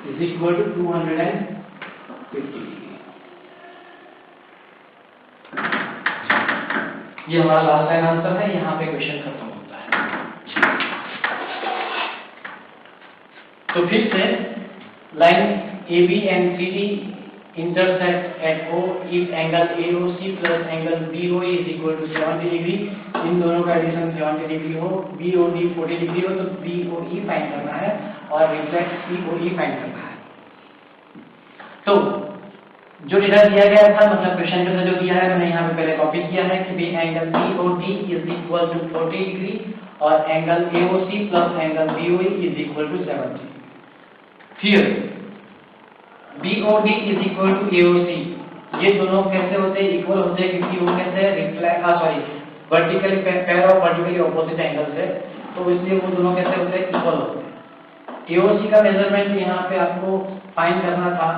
is equal to 250 degree. ये हमारा last line answer है। यहाँ पे question खत्म होता है। तो फिर से line AB and CD intersect at O if angle AOC plus angle BOE is equal to 70 degree. इन दोनों का एडिशन 70 डिग्री हो, BOD 40 डिग्री हो तो BOE फाइंड करना है और रिफ्लेक्स COE फाइंड करना है। तो जो रिजल्ट दिया गया था, मतलब क्वेश्चन जो दिया है मैंने यहाँ पे पहले कॉपी किया है कि angle BOD is equal to 40 degree और angle AOC plus angle BOE is equal to 70। फिर BOD is equal to AOC, ये दोनों कैसे होते हैं, इक्वल होते हैं, क्योंकि वो कैसे वर्टिकली पैर और वर्टिकली ऑपोजिट एंगल्स है, तो इसलिए वो दोनों कैसे होते हैं, इक्वल होते हैं। AOC का मेजरमेंट यहाँ पे आपको फाइंड करना था,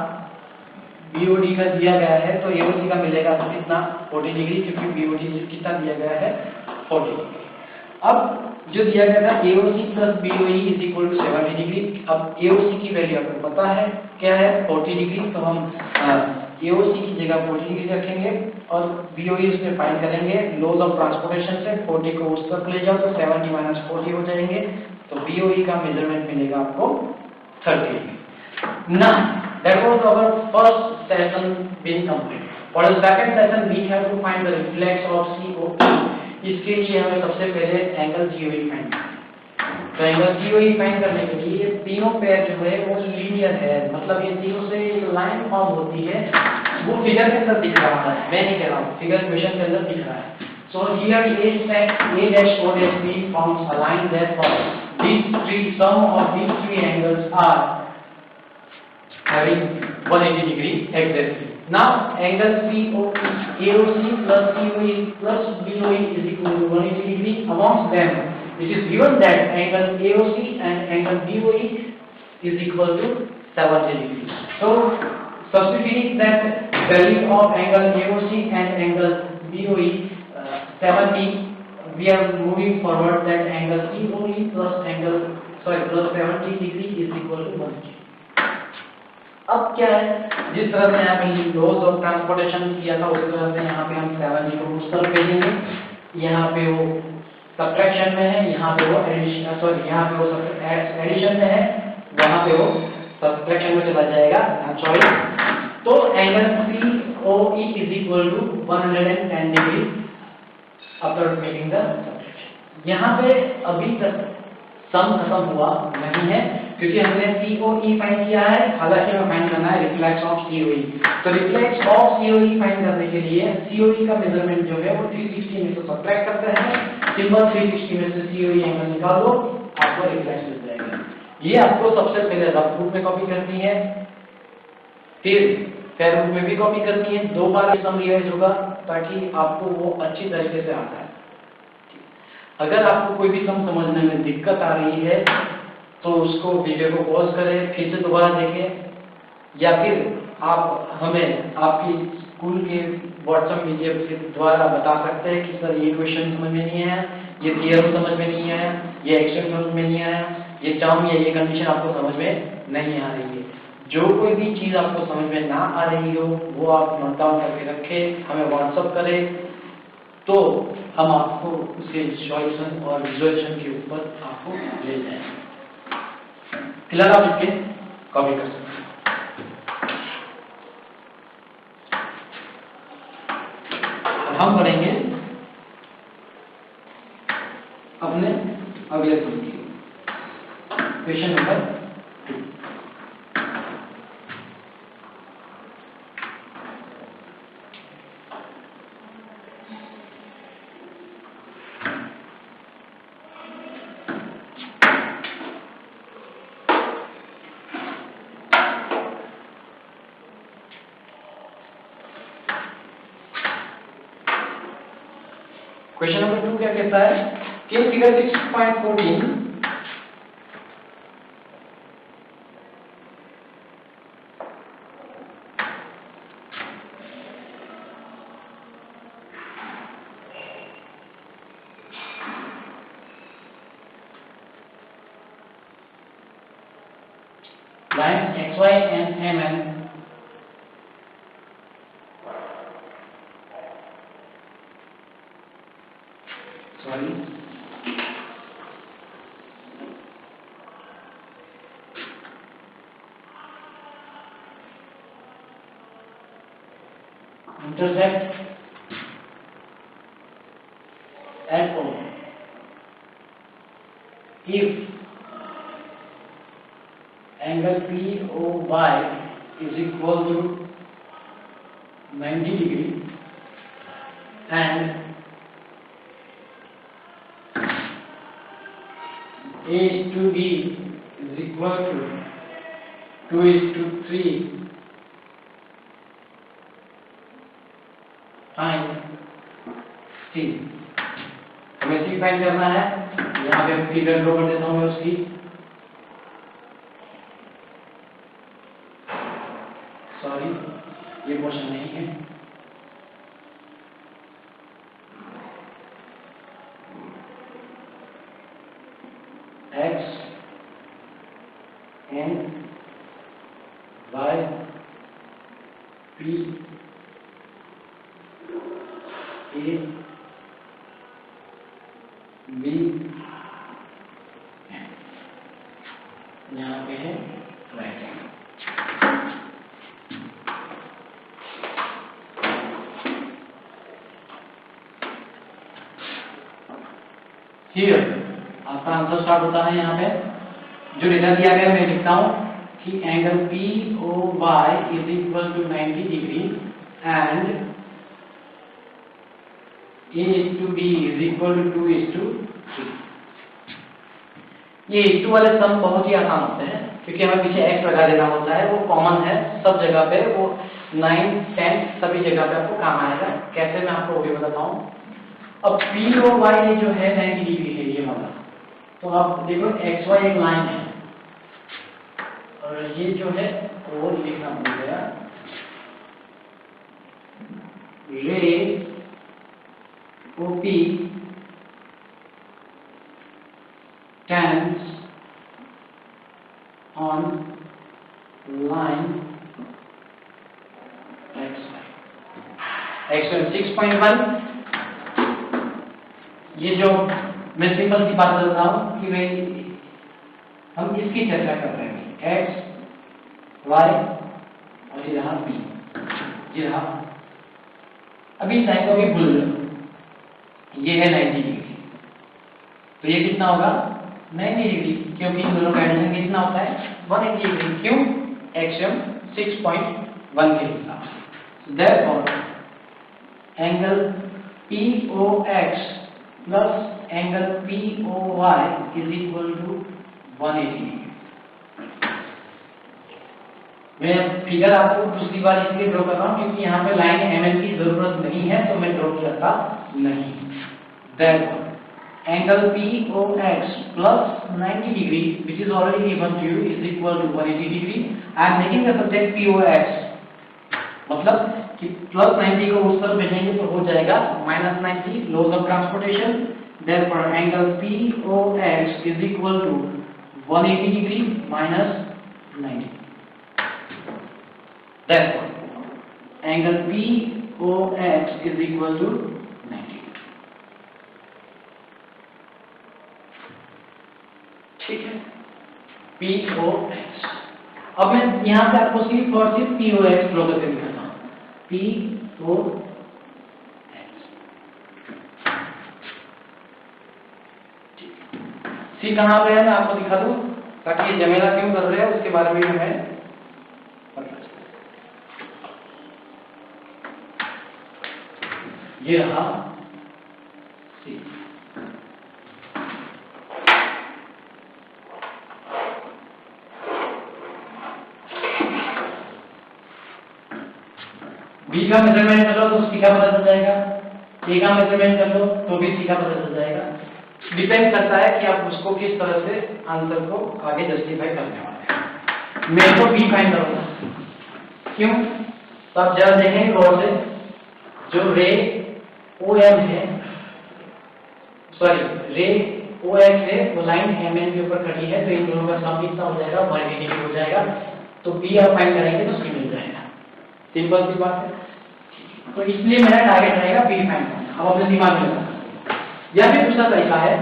BOD का दिया गया है, तो AOC का मिलेगा तो कितना 40 डिग्री, क्योंकि BOD कितना दिया गया है 40 डिग्री। अब जो दिया गया था AOC plus BOE is equal to 70 degree. अब AOC की वैल्यू आपको पता है क्या है, 40 डिग्री, तो हम AOC की जगह 40 डिग्री रखेंगे और BOE उसमें फाइंड करेंगे लॉज ऑफ ट्रांसपोर्टेशन से। 40 को उस तरफ ले जाओ तो 70 माइनस 40 हो जाएंगे, तो BOE का मेजरमेंट मिलेगा आपको 30 degree. Now that was our first session being complete. For the second session we have to find the reflex of COE. इसके लिए हमें सबसे पहले एंगल COE फाइंड करना है। तो एंगल COE फाइंड करने के लिए ये तीनों पेयर जो है वो लीनियर है, मतलब ये तीनों से एक लाइन फॉर्म होती है, वो फिगर के अंदर दिख रहा है, मैं नहीं कह रहा हूँ, फिगर क्वेश्चन के अंदर दिख रहा है। So here A dash O dash B forms a line, therefore these sum of these three angles are having 180 degree exactly. Now angle AOC plus COE plus BOE is equal to 180 degree. Amongst them it is given that angle AOC and angle BOE is equal to 70 degree. So substituting that value of angle AOC and angle BOE 70, we are moving forward that angle COE plus 70 degree is equal to 180. अब क्या है, जिस तरह से यहाँ पे laws of transportation किया था उसी तरह से यहाँ पे हम 70 को उस तरफ भेजेंगे, यहाँ पे वो सब्ट्रैक्शन में है, यहाँ पे वो यहाँ पे वो एडिशन में है, वहाँ पे वो सब्ट्रैक्शन में चला जाएगा नेचुरली। तो angle COE is equal to 110 degree after making the subtraction. यहाँ पे अभी तक सम खत्म हुआ नहीं है, क्योंकि हमने COE फाइंड किया है, हालांकि हमें फाइंड करना है रिफ्लेक्स ऑफ COE। तो रिफ्लेक्स ऑफ COE फाइंड करने के लिए COE का मेजरमेंट जो है वो 360 में से सब्ट्रैक्ट करते हैं, सिंपल 360 में से COE एंगल निकाल दो, आपको रिफ्लेक्स मिल जाएगा। ये आपको सबसे पहले रफ रूप में कॉपी करनी है, फिर फेयर रूप में भी कॉपी करनी है, 2 बार सम रिवाइज होगा ताकि आपको वो अच्छी तरीके से आता है। अगर आपको कोई भी सम समझने में दिक्कत आ रही है तो उसको वीडियो को पॉज करें, फिर से दोबारा देखें, या फिर आप हमें आपकी स्कूल के व्हाट्सएप मीडियम के द्वारा बता सकते हैं कि सर ये क्वेश्चन समझ में नहीं आया, ये थियरम समझ में नहीं आया, ये एक्शन समझ में नहीं आया, ये टर्म या ये कंडीशन आपको समझ में नहीं आ रही है। जो कोई भी चीज़ आपको समझ में ना आ रही हो वो आप नोट डाउन करके रखें, हमें व्हाट्सएप करें, तो हम आपको उसके सॉल्यूशन और विजुअलाइजेशन के ऊपर आपको ले जाएंगे। फिलहाल आप इसके कॉपी कर सकते हैं। हम पढ़ेंगे अपने अगले क्वेश्चन नंबर 2। क्वेश्चन नंबर 2 क्या कहता है कि figure 6.14 lines XY and MN intersect at O. If angle POY is equal to 90 degree and A/B is equal to 2:3, find सी, हमें सी फाइंड करना है। यहाँ पे फिगर ड्रॉ कर देता हूँ मैं उसकी। सॉरी, ये पोर्शन नहीं है। X N Y P A B, यहाँ पे है राइट एंगल। हियर आपका आंसर स्टार्ट होता है। यहाँ पे जो डेटा दिया गया मैं लिखता हूँ कि angle P O Y is equal to 90 degree and A is to B is equal to 2:3। ये इक्वल वाले सम बहुत ही आसान होते हैं क्योंकि हमें पीछे x लगा देना होता है, वो कॉमन है सब जगह पे, वो 9, 10 सभी जगह पे आपको काम आएगा। कैसे मैं आपको वो भी बताता हूँ। अब पी और वाई जो है 90 डिग्री है ये वाला, तो आप देखो एक्स वाई एक लाइन है और ये जो है वो लिखना भूल गया, रे OP tends on line x 6.1। ये जो मैं सिंपल सी बात कर रहा हूँ कि भाई हम इसकी चर्चा कर रहे हैं, x y और ये रहा b, ये रहा। अभी इस लाइन को भी भूल लो, ये है 90 डिग्री, तो ये कितना होगा 90 डिग्री, क्योंकि इन दोनों का एडिशन कितना होता है 180 डिग्री। क्यों? एक्सियम 6.1 के हिसाब से। Therefore angle POX plus angle POY is equal to 180 degree. मैं फिगर आपको दूसरी बार इसलिए ड्रॉ कर रहा हूँ क्योंकि यहाँ पे लाइन ML की जरूरत नहीं है, तो मैं ड्रॉ करता नहीं। Therefore angle POX plus 90 degree, which is already given to you, is equal to 180 degree. I am making the subject POX, मतलब कि plus 90 को उस तरफ भेजेंगे तो हो जाएगा minus 90, laws of transportation. Therefore, angle POX is equal to 180 degree minus 90. Therefore, angle POX is equal to 90. ठीक है, POX। अब मैं यहाँ पे आपको सिर्फ और सिर्फ POX ड्रॉ करके दिखाता हूँ। POX सी कहाँ पे है मैं आपको दिखा दूँ ताकि ये जमेला क्यों कर रहे हैं उसके बारे में हमें पता चले। ये रहा सी। बी का मेजरमेंट कर लो तो सी का पता चल जाएगा, ए का मेजरमेंट कर लो तो भी सी का पता चल जाएगा। डिपेंड करता है कि आप उसको किस तरह से आंसर को आगे जस्टिफाई करने वाले हैं। मैं तो बी फाइंड करूंगा, क्यों? तो आप जरा देखेंगे गौर से, जो रे OM है, सॉरी रे OX है, वो लाइन MN के ऊपर खड़ी है, तो इन दोनों का सम कितना हो जाएगा 180 डिग्री हो जाएगा। तो बी आप फाइंड करेंगे तो सी मिल जाएगा। सिंपल सी बात है। तो इसलिए मेरा टारगेट रहेगा बी फाइंड करना। अब अपने दिमाग में रखना। या फिर दूसरा तरीका है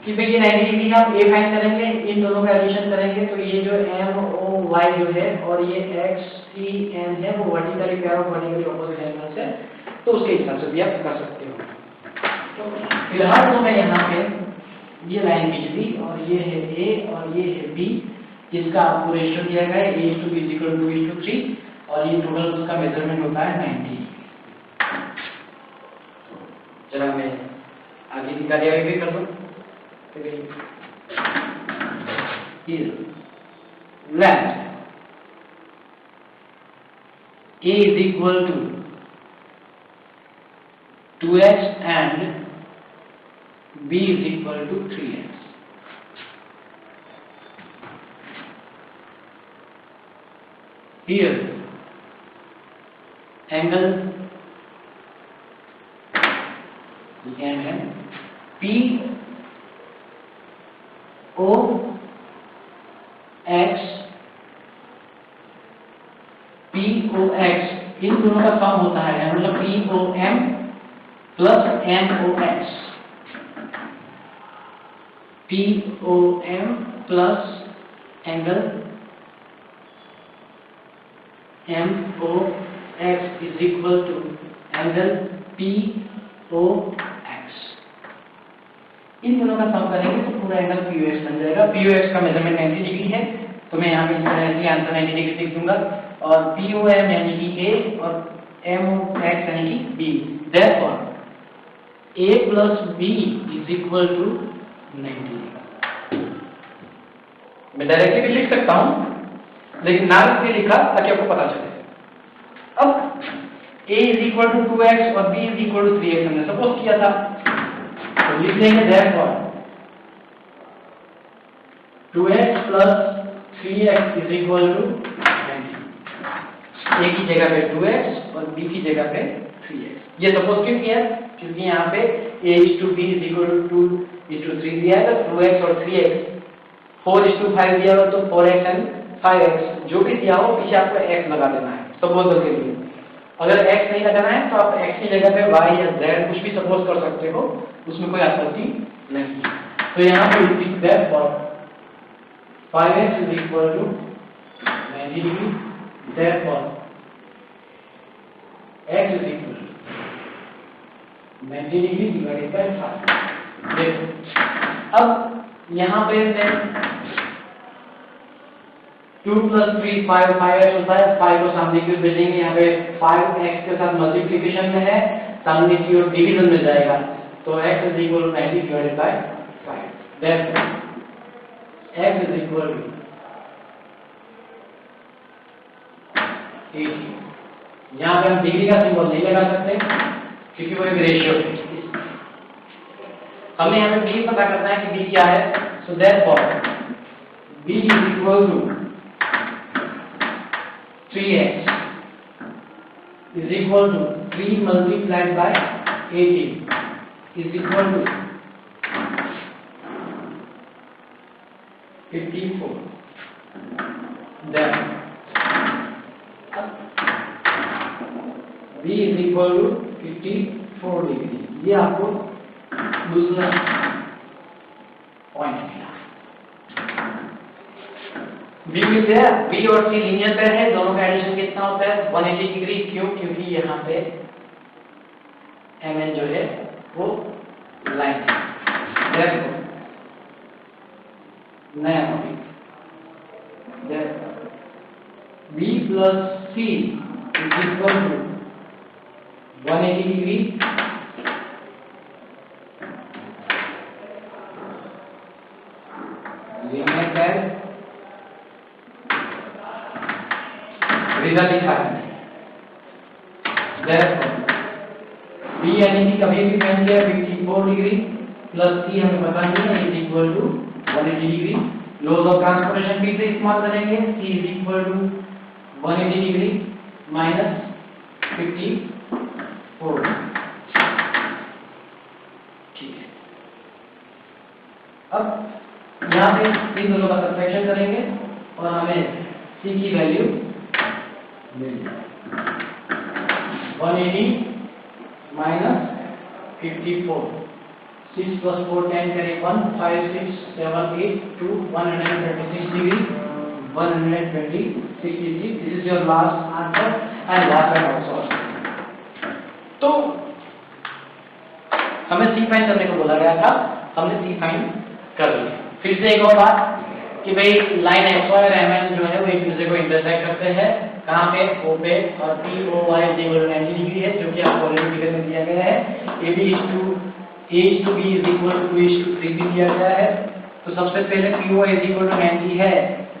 कि भाई ये 90 डिग्री का आप ए फाइंड करेंगे, इन दोनों का एडिशन करेंगे तो ये जो MOY जो है और ये XCN है वो vertically pair of vertically opposite angles है, तो उसके हिसाब से भी आप कर सकते हो। तो फिलहाल तो मैं यहाँ पे ये लाइन खींच दी और ये है A और ये है B, जिसका आपको रेशियो दिया गया है A:2 और ये टोटल उसका मेजरमेंट होता है 90। जरा मैं आगे की कार्यवाही भी कर दूं। Length A is equal to 2x and b is equal to 3x. Here angle we can have P O X इन दोनों का सम होता है, मतलब POM plus MOX, POM plus angle MOX is equal to angle POX। इन दोनों का सम करेंगे तो पूरा एंगल POX बन जाएगा। POX का मेजरमेंट 90 डिग्री है, तो मैं यहाँ पे इस तरह से आंसर 90 डिग्री लिख दूंगा, और POM यानी कि A और MOX यानी कि B। Therefore A plus B is equal to 90। मैं डायरेक्टली भी लिख सकता हूँ, लेकिन नाम से लिखा ताकि आपको पता चले। अब A is equal to 2x और B is equal to 3x हमने सपोज किया था, तो लिख देंगे therefore 2x plus 3x is equal to 90। A की जगह पे 2x और B की जगह पे 3x। ये सपोज क्यों किया? क्योंकि यहाँ पे A is to B is equal to 2 is to 3 दिया है, तो 2x और 3x, 4 is to 5 दिया हो तो 4x and 5x, जो भी दिया हो पीछे आपको x लगा देना है सपोज के लिए। अगर x नहीं लगाना है तो आप x की जगह पे y या z कुछ भी सपोज कर सकते हो, उसमें कोई आपत्ति नहीं। तो यहाँ पे लिख दे for 5x is equal to 90 degree, therefore x is equal to 90 degree divided by 5। देखो अब यहाँ पे 2 plus 3 5 5x होता है, 5 को सामने की ओर भेजेंगे, यहाँ पे 5x के साथ मल्टीप्लिकेशन में है, सामने की ओर डिवीजन में जाएगा, तो x is equal to 90 divided by 5। Therefore x is equal to 80। यहाँ पे हम डिग्री का सिंबल नहीं लगा सकते क्योंकि वो एक रेशियो है। हमें यहाँ पे b पता करना है कि b क्या है, so therefore b is equal to 3x is equal to 3 multiplied by 80 is equal to 54। Then b is equal to 54 degree. ये आपको दूसरा पॉइंट मिला। B और C लीनियर पेयर है, दोनों का एडिशन कितना होता है 180 डिग्री। क्यों? क्योंकि यहाँ पे MN जो है वो लाइन है, नया topic B plus C is equal to 180 degree linear pair. Result लिखा है B यानी कि कभी भी बन गया 54 डिग्री प्लस C हमें पता नहीं है is equal to 180 degree. Laws of transformation फिर से इस्तेमाल करेंगे, C is equal to 180 degree minus 54। ठीक है, अब यहाँ पे इन दोनों का सब्ट्रैक्शन करेंगे और हमें C की वैल्यू मिल जाएगी 180 माइनस 54। 6 plus 4 10 करें 1 5 6 7 8 2 136 degree 126 degree. This is your last answer and last and also. तो हमें C फाइंड करने को बोला गया था, हमने C फाइंड कर लिया। फिर से एक और बात कि भाई लाइन XY और MN जो है वो एक दूसरे को इंटरसेक्ट करते हैं, कहाँ पे O पे, और POY 90 डिग्री है जो कि आपको ऑलरेडी फिगर में दिया गया है। AB is to A is to B is equal to 2 is to 3 भी दिया गया है। तो सबसे पहले POY is equal to 90 है,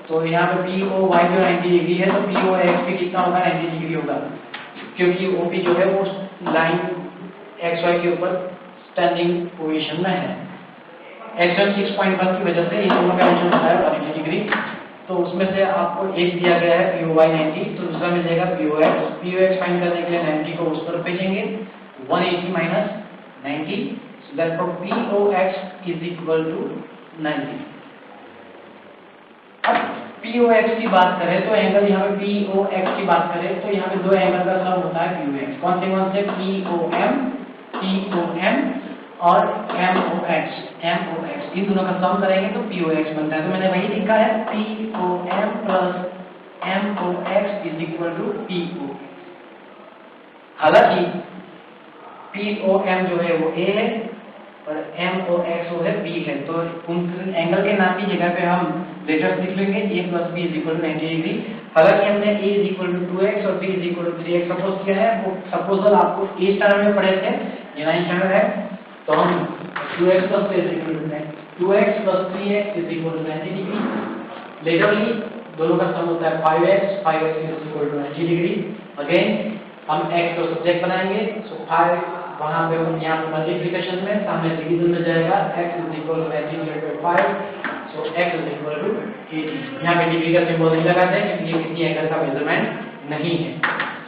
तो यहाँ पे POY जो 90 डिग्री है तो POX भी कितना होगा 90 डिग्री होगा, क्योंकि OP जो है वो लाइन एक्स वाई के ऊपर स्टैंडिंग पोजीशन में है। एक्स 6.1 की वजह से ये दोनों का एंगल होता है 180 डिग्री। तो उसमें से आपको एक दिया गया है POY 90, तो दूसरा मिलेगा POX। POX फाइंड करने के लिए 90 को उस तरफ भेजेंगे, 180 minus 90, so therefore POX is equal to 90। अब POX की बात करें तो एंगल यहाँ पे POX की बात करें तो यहाँ पे दो एंगल का सम होता है POX। कौन से POM और MOX इन दोनों का सम करेंगे तो POX बनता है। तो मैंने वही लिखा है POM plus MOX is equal to PO। हालांकि POM जो है वो A है और MOX वो है B है, तो उन एंगल के नाम की जगह पे हम लेटर्स लिख लेंगे A plus B is equal to 90 degree. हालांकि हमने A is equal to 2x और B is equal to 3x suppose किया है। वो सपोजल आपको A स्टैंडर्ड में पढ़े थे, ये 9 स्टैंडर्ड है, तो हम 2x plus 3 is equal to 2x plus 3x is equal to 90 degree. Literally दोनों का सम होता है 5x is equal to 90 degree. Again हम x को सब्जेक्ट बनाएंगे, सो 5 वहां पे यहाँ पे मल्टीप्लिकेशन में सामने डिवीजन में जाएगा, x is equal to 90 divided by 5, so x is equal to 80। यहाँ पे डिग्री का सिंबल नहीं लगाते हैं क्योंकि ये किसी एंगल का मेजरमेंट नहीं है।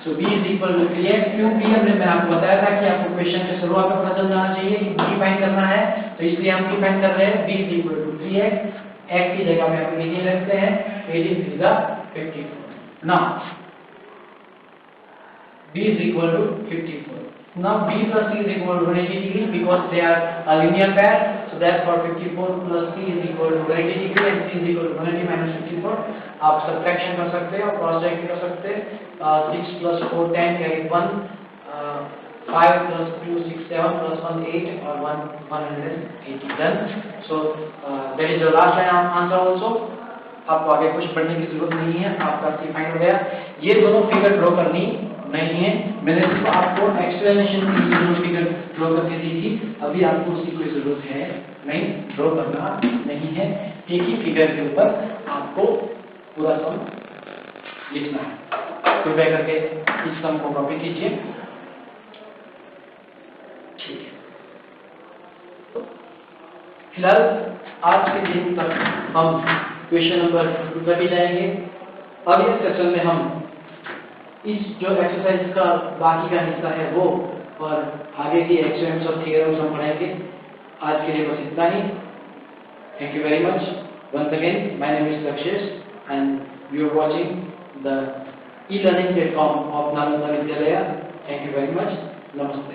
So b is equal to 3x। क्यों b मैंने आपको बताया था कि आपको क्वेश्चन के शुरुआत में पता चल जाना चाहिए कि b फाइंड करना है, तो इसलिए हम b फाइंड कर रहे हैं। b is equal to 3x, x की जगह में हम 18 रखते हैं, 18 3 जा 54। Now b is equal to 54. Now b plus c is equal to 180 degree because they are a linear pair. So therefore 54 plus c is equal to 180 degree and c is equal to 180 minus 54. आप subtraction कर सकते हैं और cross check कर सकते हैं। 6 plus 4 10 carry 1, 5 plus 2 6 7 plus 1 8 और 1 180 done. So that is the last line answer also. आपको आगे कुछ पढ़ने की जरूरत नहीं है, आपका सी फाइंड हो गया। ये दोनों फिगर ड्रॉ करनी नहीं है, मैंने सिर्फ आपको एक्सप्लेनेशन के लिए दोनों फिगर ड्रॉ करके दी थी। अभी आपको उसकी कोई जरूरत है नहीं, ड्रॉ करना नहीं है। एक ही फिगर के ऊपर आपको पूरा सम लिखना है। कृपया करके इस सम को कॉपी कीजिए, ठीक है। फिलहाल आज के दिन तक हम क्वेश्चन नंबर 2 पर भी जाएंगे। अब इस सेशन में हम इस जो एक्सरसाइज का बाकी का हिस्सा है वो और आगे की एक्सपेरिमेंट्स और थ्योरम्स हम पढ़ेंगे। आज के लिए बस इतना ही। Thank you very much once again. My name is Lakshesh and you are watching the e-learning platform of Nalanda Vidyalaya. Thank you very much. नमस्ते।